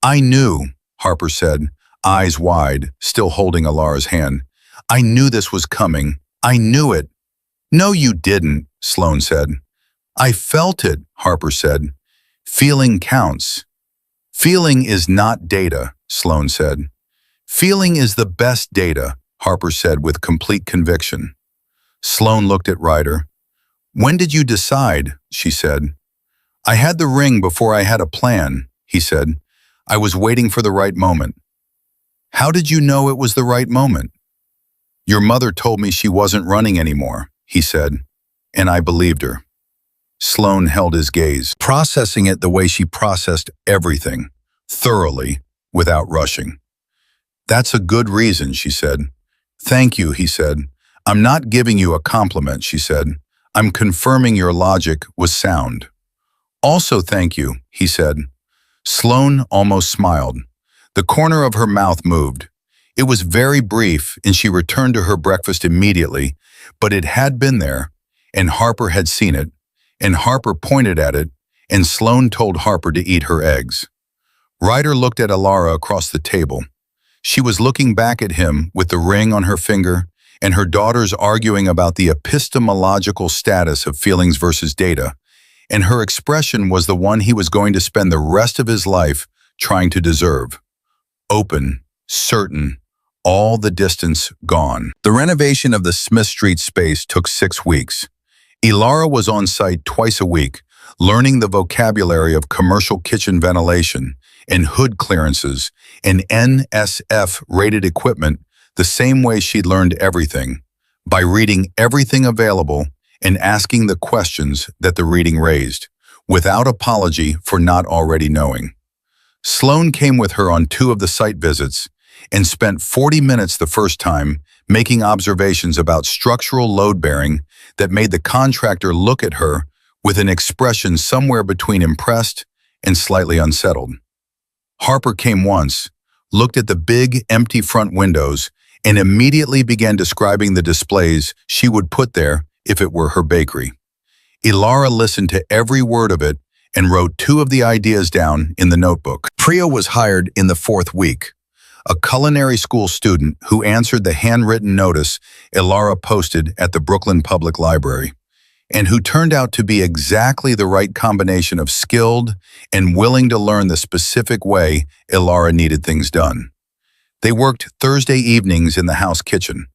I knew, Harper said, eyes wide, still holding Elara's hand. I knew this was coming. I knew it. No, you didn't, Sloane said. I felt it, Harper said. Feeling counts. Feeling is not data, Sloane said. Feeling is the best data, Harper said with complete conviction. Sloane looked at Ryder. When did you decide? She said. I had the ring before I had a plan, he said. I was waiting for the right moment. How did you know it was the right moment? Your mother told me she wasn't running anymore, he said, and I believed her. Sloane held his gaze, processing it the way she processed everything, thoroughly, without rushing. That's a good reason, she said. Thank you, he said. I'm not giving you a compliment, she said. I'm confirming your logic was sound. Also thank you, he said. Sloane almost smiled. The corner of her mouth moved. It was very brief, and she returned to her breakfast immediately, but it had been there, and Harper had seen it, and Harper pointed at it, and Sloane told Harper to eat her eggs. Ryder looked at Elara across the table. She was looking back at him with the ring on her finger, and her daughters arguing about the epistemological status of feelings versus data, and her expression was the one he was going to spend the rest of his life trying to deserve. Open, certain, all the distance gone. The renovation of the Smith Street space took 6 weeks. Elara was on site twice a week, learning the vocabulary of commercial kitchen ventilation and hood clearances and NSF-rated equipment the same way she'd learned everything, by reading everything available and asking the questions that the reading raised, without apology for not already knowing. Sloane came with her on 2 of the site visits and spent 40 minutes the first time making observations about structural load-bearing that made the contractor look at her with an expression somewhere between impressed and slightly unsettled. Harper came once, looked at the big, empty front windows, and immediately began describing the displays she would put there if it were her bakery. Elara listened to every word of it and wrote 2 of the ideas down in the notebook. Priya was hired in the 4th week, a culinary school student who answered the handwritten notice Elara posted at the Brooklyn Public Library, and who turned out to be exactly the right combination of skilled and willing to learn the specific way Elara needed things done. They worked Thursday evenings in the house kitchen,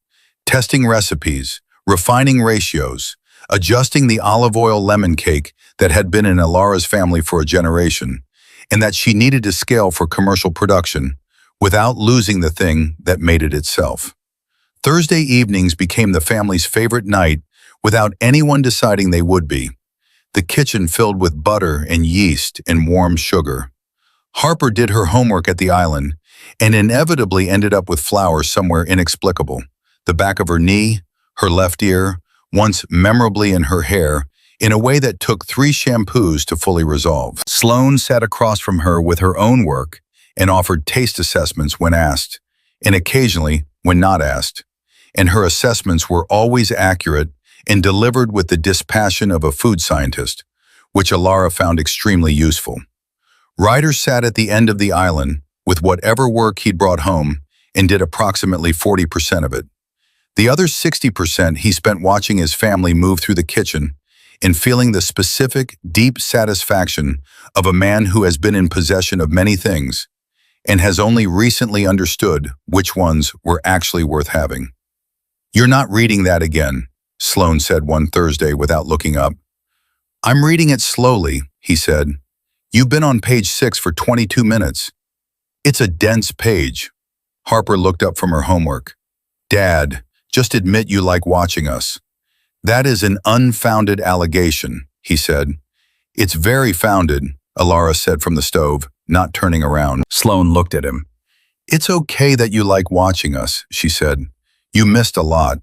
testing recipes, refining ratios, adjusting the olive oil lemon cake that had been in Elara's family for a generation, and that she needed to scale for commercial production without losing the thing that made it itself. Thursday evenings became the family's favorite night without anyone deciding they would be. The kitchen filled with butter and yeast and warm sugar. Harper did her homework at the island and inevitably ended up with flowers somewhere inexplicable, the back of her knee, her left ear, once memorably in her hair, in a way that took 3 shampoos to fully resolve. Sloane sat across from her with her own work and offered taste assessments when asked, and occasionally when not asked, and her assessments were always accurate and delivered with the dispassion of a food scientist, which Elara found extremely useful. Ryder sat at the end of the island with whatever work he'd brought home and did approximately 40% of it. The other 60% he spent watching his family move through the kitchen and feeling the specific, deep satisfaction of a man who has been in possession of many things and has only recently understood which ones were actually worth having. "You're not reading that again," Sloane said one Thursday without looking up. "I'm reading it slowly," he said. "You've been on page 6 for 22 minutes. It's a dense page." Harper looked up from her homework. "Dad, just admit you like watching us." "That is an unfounded allegation," he said. "It's very founded," Elara said from the stove, not turning around. Sloane looked at him. "It's okay that you like watching us," she said. "You missed a lot.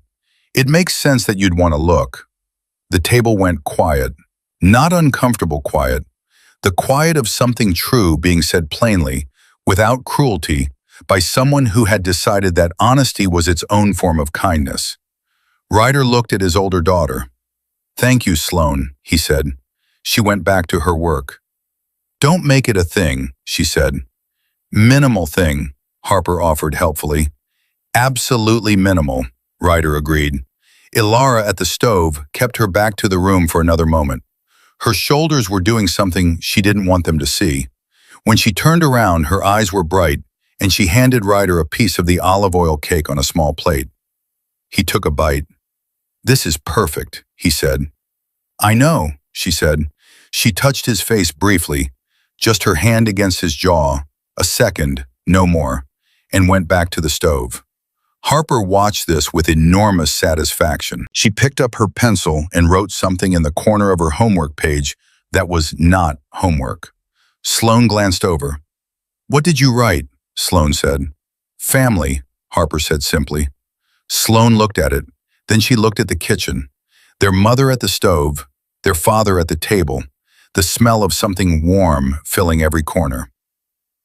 It makes sense that you'd want to look." The table went quiet, not uncomfortable quiet, the quiet of something true being said plainly, without cruelty, by someone who had decided that honesty was its own form of kindness. Ryder looked at his older daughter. "Thank you, Sloane," he said. She went back to her work. "Don't make it a thing," she said. "Minimal thing," Harper offered helpfully. "Absolutely minimal," Ryder agreed. Elara at the stove kept her back to the room for another moment. Her shoulders were doing something she didn't want them to see. When she turned around, her eyes were bright, and she handed Ryder a piece of the olive oil cake on a small plate. He took a bite. "This is perfect," he said. "I know," she said. She touched his face briefly, just her hand against his jaw, a second, no more, and went back to the stove. Harper watched this with enormous satisfaction. She picked up her pencil and wrote something in the corner of her homework page that was not homework. Sloane glanced over. "What did you write?" Sloane said. "Family," Harper said simply. Sloane looked at it. Then she looked at the kitchen. Their mother at the stove, their father at the table, the smell of something warm filling every corner.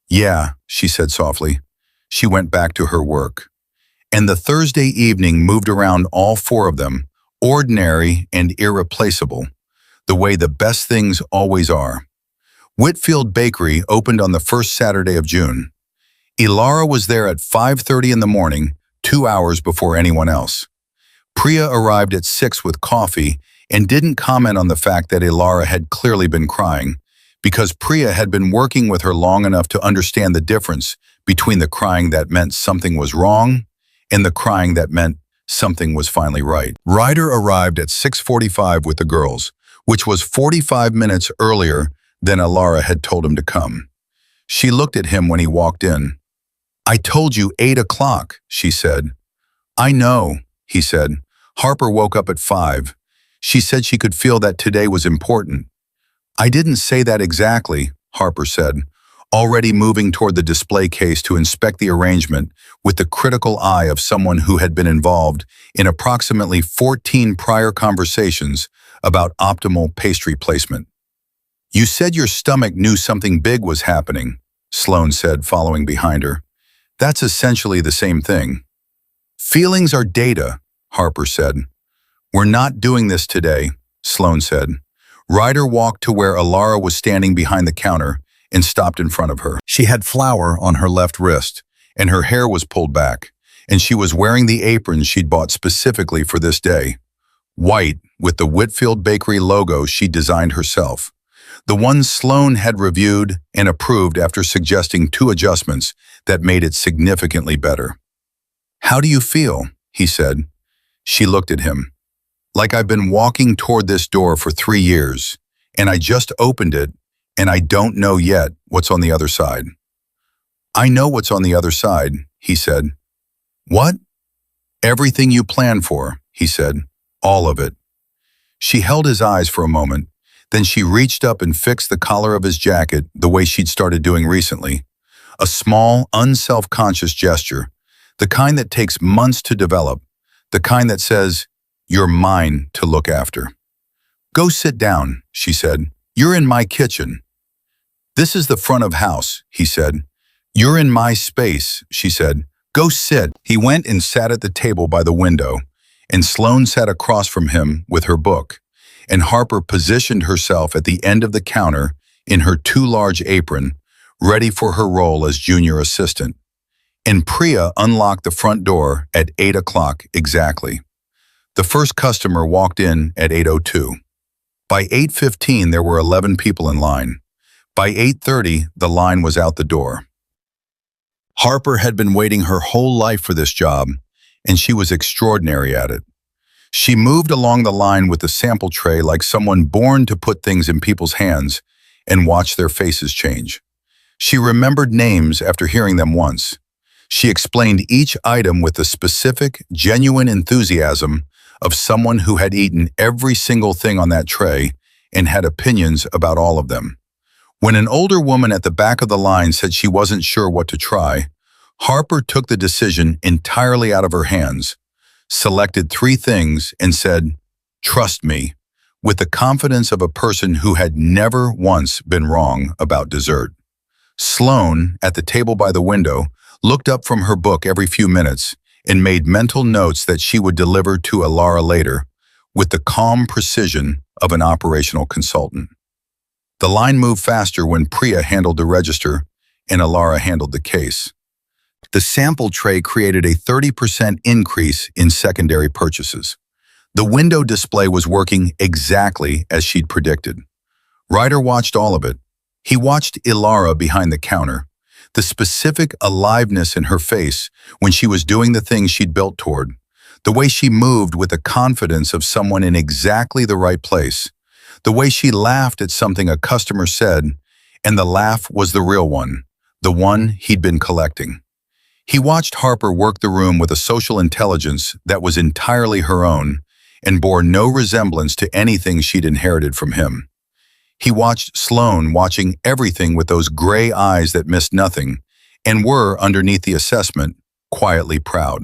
"Yeah," she said softly. she went back to her work. And the Thursday evening moved around all four of them, ordinary and irreplaceable, the way the best things always are. Whitfield Bakery opened on the first Saturday of June. Elara was there at 5:30 in the morning, 2 hours before anyone else. Priya arrived at 6 with coffee and didn't comment on the fact that Elara had clearly been crying, because Priya had been working with her long enough to understand the difference between the crying that meant something was wrong and the crying that meant something was finally right. Ryder arrived at 6:45 with the girls, which was 45 minutes earlier than Elara had told him to come. She looked at him when he walked in. "I told you 8 o'clock, she said. "I know," he said. Harper woke up at 5. She said she could feel that today was important. "I didn't say that exactly," Harper said, already moving toward the display case to inspect the arrangement with the critical eye of someone who had been involved in approximately 14 prior conversations about optimal pastry placement. "You said your stomach knew something big was happening," Sloane said, following behind her. "That's essentially the same thing." "Feelings are data," Harper said. "We're not doing this today," Sloane said. Ryder walked to where Elara was standing behind the counter and stopped in front of her. She had flour on her left wrist, and her hair was pulled back, and she was wearing the apron she'd bought specifically for this day. White, with the Whitfield Bakery logo she designed herself. The one Sloane had reviewed and approved after suggesting 2 adjustments that made it significantly better. "How do you feel?" he said. She looked at him. "Like I've been walking toward this door for 3 years, and I just opened it, and I don't know yet what's on the other side." "I know what's on the other side," he said. "What?" "Everything you planned for," he said. "All of it." She held his eyes for a moment, then she reached up and fixed the collar of his jacket the way she'd started doing recently. A small, unself-conscious gesture, the kind that takes months to develop, the kind that says, "You're mine to look after." "Go sit down," she said. "You're in my kitchen." "This is the front of house," he said. "You're in my space," she said. "Go sit." He went and sat at the table by the window, and Sloane sat across from him with her book, and Harper positioned herself at the end of the counter in her too large apron, ready for her role as junior assistant. And Priya unlocked the front door at 8 o'clock exactly. The first customer walked in at 8:02. By 8:15, there were 11 people in line. By 8:30, the line was out the door. Harper had been waiting her whole life for this job, and she was extraordinary at it. She moved along the line with the sample tray like someone born to put things in people's hands and watch their faces change. She remembered names after hearing them once. She explained each item with the specific, genuine enthusiasm of someone who had eaten every single thing on that tray and had opinions about all of them. When an older woman at the back of the line said she wasn't sure what to try, Harper took the decision entirely out of her hands, selected 3 things, and said, "Trust me," with the confidence of a person who had never once been wrong about dessert. Sloane, at the table by the window, looked up from her book every few minutes and made mental notes that she would deliver to Elara later, with the calm precision of an operational consultant. The line moved faster when Priya handled the register and Elara handled the case. The sample tray created a 30% increase in secondary purchases. The window display was working exactly as she'd predicted. Ryder watched all of it. He watched Elara behind the counter, the specific aliveness in her face when she was doing the things she'd built toward, the way she moved with the confidence of someone in exactly the right place, the way she laughed at something a customer said, and the laugh was the real one, the one he'd been collecting. He watched Harper work the room with a social intelligence that was entirely her own and bore no resemblance to anything she'd inherited from him. He watched Sloane watching everything with those gray eyes that missed nothing and were, underneath the assessment, quietly proud.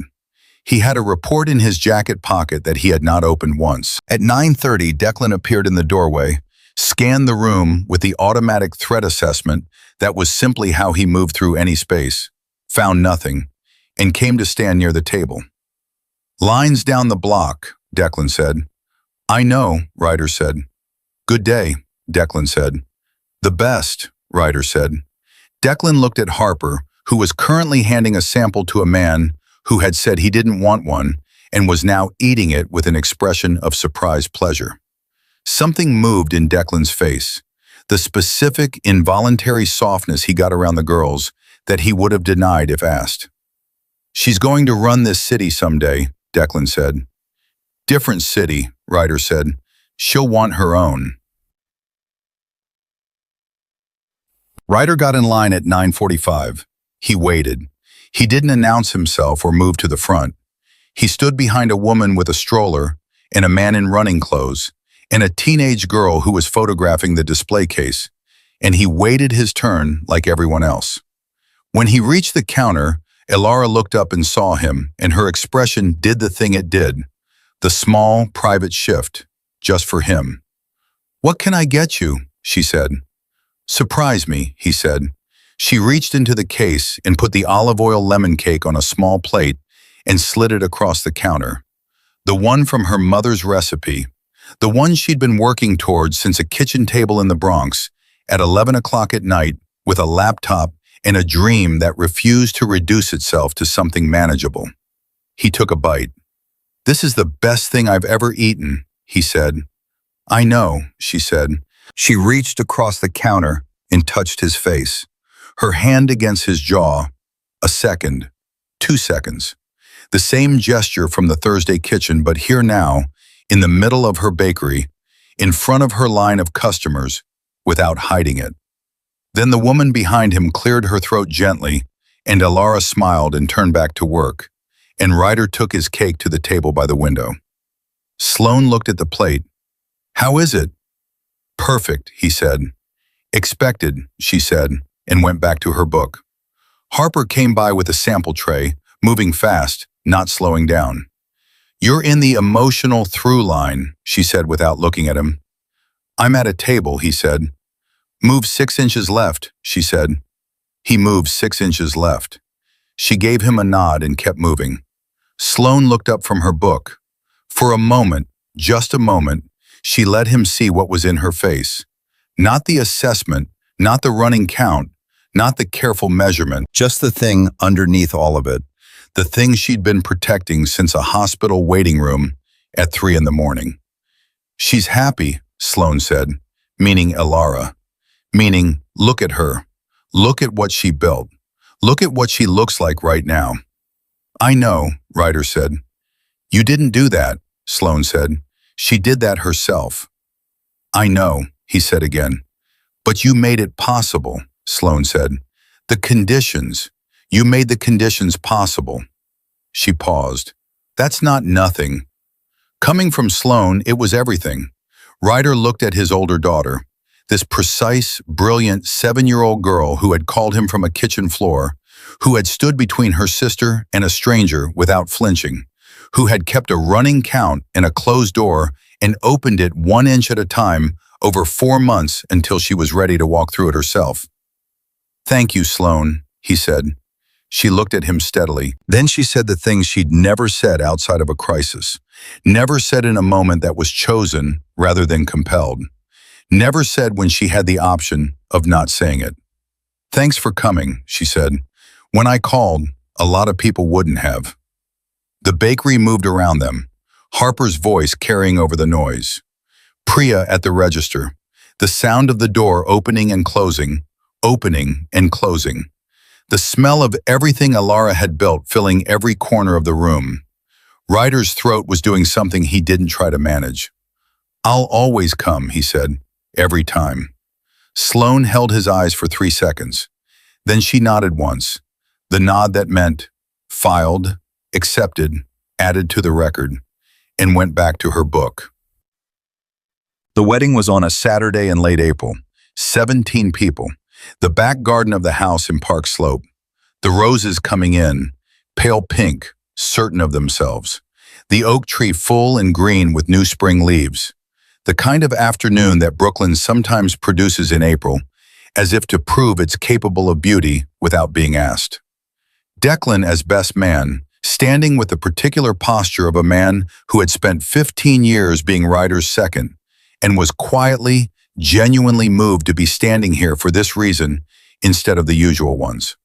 He had a report in his jacket pocket that he had not opened once. At 9:30, Declan appeared in the doorway, scanned the room with the automatic threat assessment that was simply how he moved through any space. found nothing, and came to stand near the table. "Lines down the block," Declan said. "I know," Ryder said. "Good day," Declan said. "The best," Ryder said. Declan looked at Harper, who was currently handing a sample to a man who had said he didn't want one and was now eating it with an expression of surprised pleasure. Something moved in Declan's face, the specific, involuntary softness he got around the girls that he would have denied if asked. "She's going to run this city someday," Declan said. "Different city," Ryder said. "She'll want her own." Ryder got in line at 9:45. He waited. He didn't announce himself or move to the front. He stood behind a woman with a stroller and a man in running clothes and a teenage girl who was photographing the display case, and he waited his turn like everyone else. When he reached the counter, Elara looked up and saw him, and her expression did the thing it did. The small, private shift, just for him. "What can I get you?" she said. "Surprise me," he said. She reached into the case and put the olive oil lemon cake on a small plate and slid it across the counter. The one from her mother's recipe, the one she'd been working towards since a kitchen table in the Bronx at 11 o'clock at night with a laptop and a dream that refused to reduce itself to something manageable. He took a bite. "This is the best thing I've ever eaten," he said. "I know," she said. She reached across the counter and touched his face, her hand against his jaw. A second, 2 seconds. The same gesture from the Thursday kitchen, but here now, in the middle of her bakery, in front of her line of customers, without hiding it. Then the woman behind him cleared her throat gently, and Elara smiled and turned back to work, and Ryder took his cake to the table by the window. Sloane looked at the plate. "How is it?" "Perfect," he said. "Expected," she said, and went back to her book. Harper came by with a sample tray, moving fast, not slowing down. "You're in the emotional through line," she said without looking at him. "I'm at a table," he said. "Move 6 inches left," she said. He moved 6 inches left. She gave him a nod and kept moving. Sloane looked up from her book. For a moment, just a moment, she let him see what was in her face. Not the assessment, not the running count, not the careful measurement, just the thing underneath all of it. The thing she'd been protecting since a hospital waiting room at 3 in the morning. "She's happy," Sloane said, meaning Elara. Meaning, look at her. Look at what she built. Look at what she looks like right now. "I know," Ryder said. "You didn't do that," Sloane said. "She did that herself." "I know," he said again. "But you made it possible," Sloane said. "The conditions. You made the conditions possible." She paused. "That's not nothing." Coming from Sloane, it was everything. Ryder looked at his older daughter, this precise, brilliant 7-year-old girl who had called him from a kitchen floor, who had stood between her sister and a stranger without flinching, who had kept a running count and a closed door and opened it 1 inch at a time over 4 months until she was ready to walk through it herself. "Thank you, Sloane," he said. She looked at him steadily. Then she said the things she'd never said outside of a crisis, never said in a moment that was chosen rather than compelled, never said when she had the option of not saying it. "Thanks for coming," she said. "When I called, a lot of people wouldn't have." The bakery moved around them, Harper's voice carrying over the noise. Priya at the register, the sound of the door opening and closing, opening and closing. The smell of everything Elara had built filling every corner of the room. Ryder's throat was doing something he didn't try to manage. "I'll always come," he said, "every time." Sloane held his eyes for 3 seconds. Then she nodded once, the nod that meant filed, accepted, added to the record, and went back to her book. The wedding was on a Saturday in late April. 17 people. The back garden of the house in Park Slope. The roses coming in, pale pink, certain of themselves. The oak tree full and green with new spring leaves. The kind of afternoon that Brooklyn sometimes produces in April, as if to prove it's capable of beauty without being asked. Declan as best man, standing with the particular posture of a man who had spent 15 years being Ryder's second, and was quietly, genuinely moved to be standing here for this reason instead of the usual ones.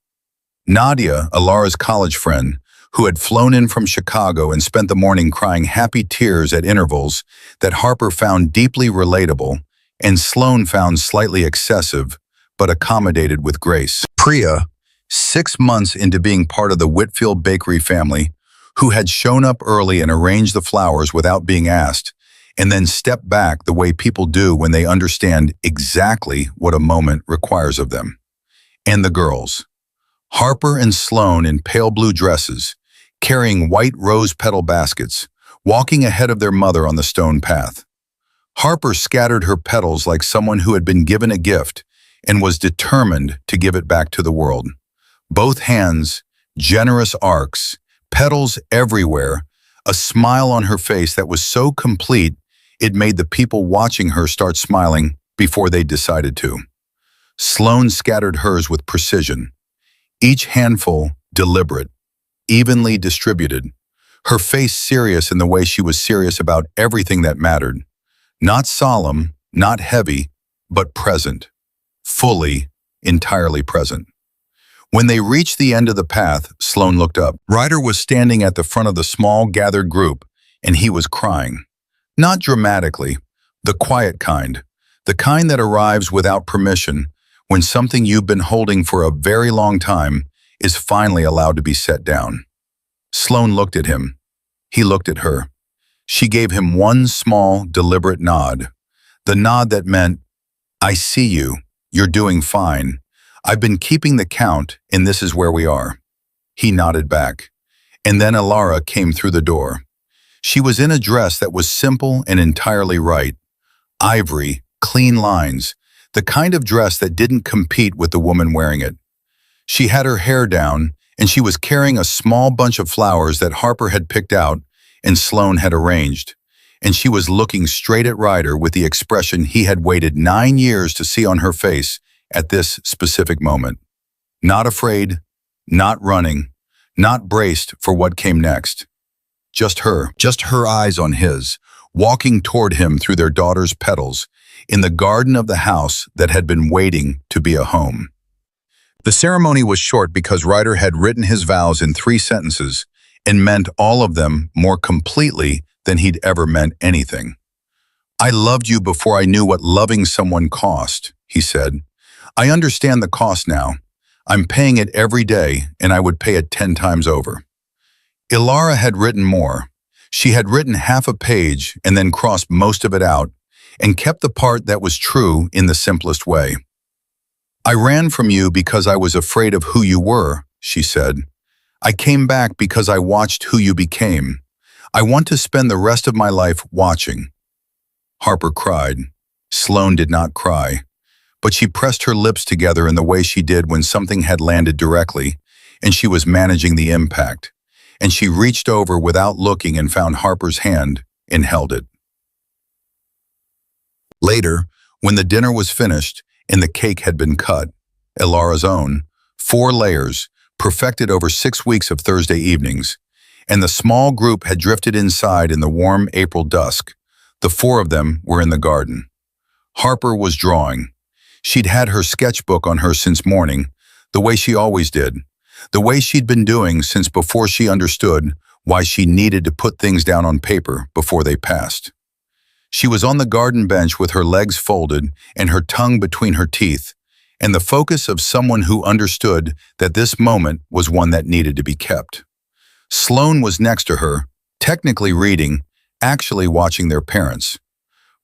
Nadia, Elara's college friend, who had flown in from Chicago and spent the morning crying happy tears at intervals that Harper found deeply relatable and Sloane found slightly excessive, but accommodated with grace. Priya, 6 months into being part of the Whitfield bakery family, who had shown up early and arranged the flowers without being asked, and then stepped back the way people do when they understand exactly what a moment requires of them. And the girls. Harper and Sloane in pale blue dresses, carrying white rose petal baskets, walking ahead of their mother on the stone path. Harper scattered her petals like someone who had been given a gift and was determined to give it back to the world. Both hands, generous arcs, petals everywhere, a smile on her face that was so complete it made the people watching her start smiling before they decided to. Sloane scattered hers with precision, each handful deliberate, evenly distributed, her face serious in the way she was serious about everything that mattered. Not solemn, not heavy, but present, fully, entirely present. When they reached the end of the path, Sloane looked up. Ryder was standing at the front of the small, gathered group, and he was crying. Not dramatically, the quiet kind, the kind that arrives without permission when something you've been holding for a very long time is finally allowed to be set down. Sloane looked at him. He looked at her. She gave him one small, deliberate nod. The nod that meant, "I see you. You're doing fine. I've been keeping the count, and this is where we are." He nodded back. And then Elara came through the door. She was in a dress that was simple and entirely right. Ivory, clean lines, the kind of dress that didn't compete with the woman wearing it. She had her hair down, and she was carrying a small bunch of flowers that Harper had picked out and Sloane had arranged, and she was looking straight at Ryder with the expression he had waited 9 years to see on her face at this specific moment. Not afraid, not running, not braced for what came next. Just her eyes on his, walking toward him through their daughter's petals, in the garden of the house that had been waiting to be a home. The ceremony was short because Ryder had written his vows in 3 sentences and meant all of them more completely than he'd ever meant anything. "I loved you before I knew what loving someone cost," he said. "I understand the cost now. I'm paying it every day, and I would pay it 10 times over." Elara had written more. She had written half a page and then crossed most of it out and kept the part that was true in the simplest way. "I ran from you because I was afraid of who you were," she said. "I came back because I watched who you became. I want to spend the rest of my life watching." Harper cried. Sloane did not cry, but she pressed her lips together in the way she did when something had landed directly, and she was managing the impact. And she reached over without looking and found Harper's hand and held it. Later, when the dinner was finished and the cake had been cut, Elara's own, 4 layers, perfected over 6 weeks of Thursday evenings, and the small group had drifted inside in the warm April dusk, the 4 of them were in the garden. Harper was drawing. She'd had her sketchbook on her since morning, the way she always did, the way she'd been doing since before she understood why she needed to put things down on paper before they passed. She was on the garden bench with her legs folded and her tongue between her teeth, and the focus of someone who understood that this moment was one that needed to be kept. Sloane was next to her, technically reading, actually watching their parents.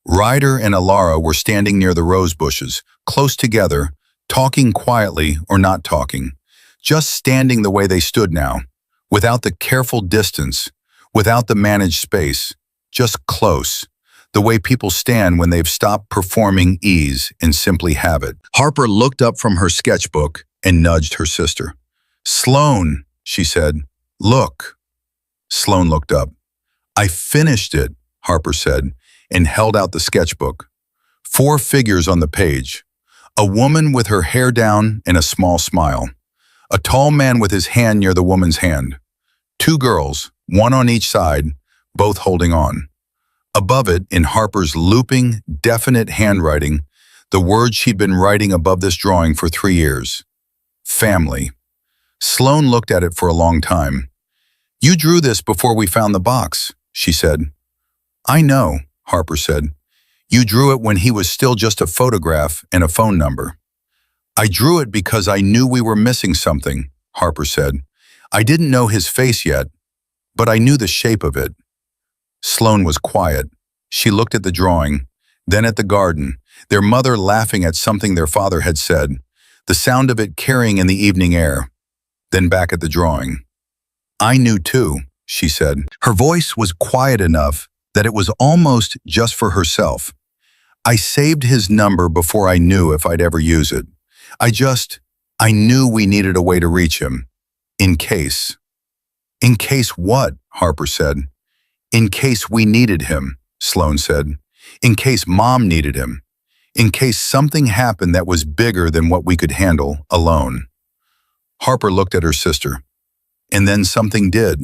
Ryder and Elara were standing near the rose bushes, close together, talking quietly or not talking, just standing the way they stood now, without the careful distance, without the managed space, just close, the way people stand when they've stopped performing ease and simply have it. Harper looked up from her sketchbook and nudged her sister. "Sloane," she said, "look." Sloane looked up. "I finished it," Harper said, and held out the sketchbook. 4 figures on the page. A woman with her hair down and a small smile. A tall man with his hand near the woman's hand. Two girls, one on each side, both holding on. Above it, in Harper's looping, definite handwriting, the words she'd been writing above this drawing for 3 years. Family. Sloane looked at it for a long time. "You drew this before we found the box," she said. "I know," Harper said. "You drew it when he was still just a photograph and a phone number." "I drew it because I knew we were missing something," Harper said. "I didn't know his face yet, but I knew the shape of it." Sloane was quiet. She looked at the drawing, then at the garden, their mother laughing at something their father had said, the sound of it carrying in the evening air, then back at the drawing. "I knew too," she said. Her voice was quiet enough that it was almost just for herself. "I saved his number before I knew if I'd ever use it. I knew we needed a way to reach him. In case." "In case what?" Harper said. "In case we needed him," Sloane said. "In case Mom needed him. In case something happened that was bigger than what we could handle alone." Harper looked at her sister. "And then something did."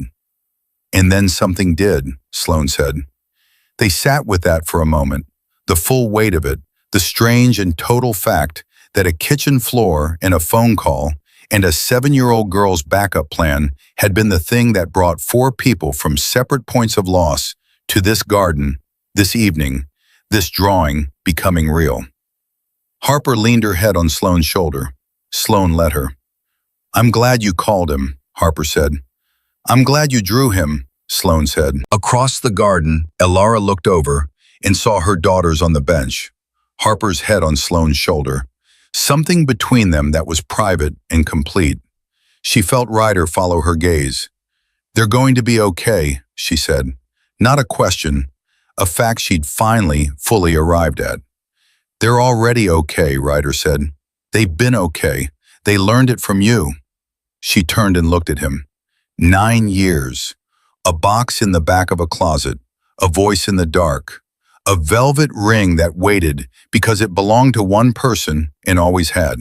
"And then something did," Sloane said. They sat with that for a moment, the full weight of it, the strange and total fact that a kitchen floor and a phone call and a 7-year-old girl's backup plan had been the thing that brought 4 people from separate points of loss to this garden, this evening, this drawing becoming real. Harper leaned her head on Sloane's shoulder. Sloane let her. "I'm glad you called him," Harper said. "I'm glad you drew him," Sloane said. Across the garden, Elara looked over and saw her daughters on the bench, Harper's head on Sloane's shoulder. Something between them that was private and complete. She felt Ryder follow her gaze. "They're going to be okay," she said. Not a question, a fact she'd finally fully arrived at. "They're already okay," Ryder said. "They've been okay. They learned it from you." She turned and looked at him. 9 years. A box in the back of a closet. A voice in the dark. A velvet ring that waited because it belonged to one person and always had.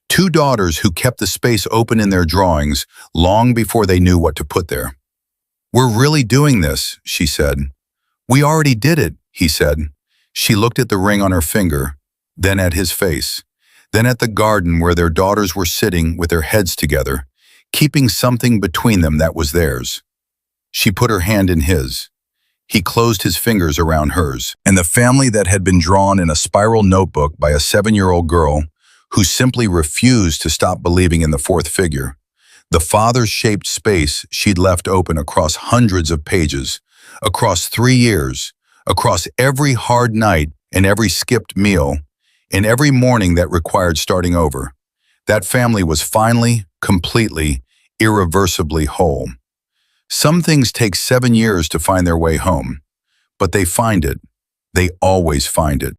2 daughters who kept the space open in their drawings long before they knew what to put there. "We're really doing this," she said. "We already did it," he said. She looked at the ring on her finger, then at his face, then at the garden where their daughters were sitting with their heads together, keeping something between them that was theirs. She put her hand in his. He closed his fingers around hers, and the family that had been drawn in a spiral notebook by a 7-year-old girl who simply refused to stop believing in the 4th figure. The father-shaped space she'd left open across hundreds of pages, across 3 years, across every hard night and every skipped meal, and every morning that required starting over. That family was finally, completely, irreversibly whole. Some things take 7 years to find their way home, but they find it. They always find it.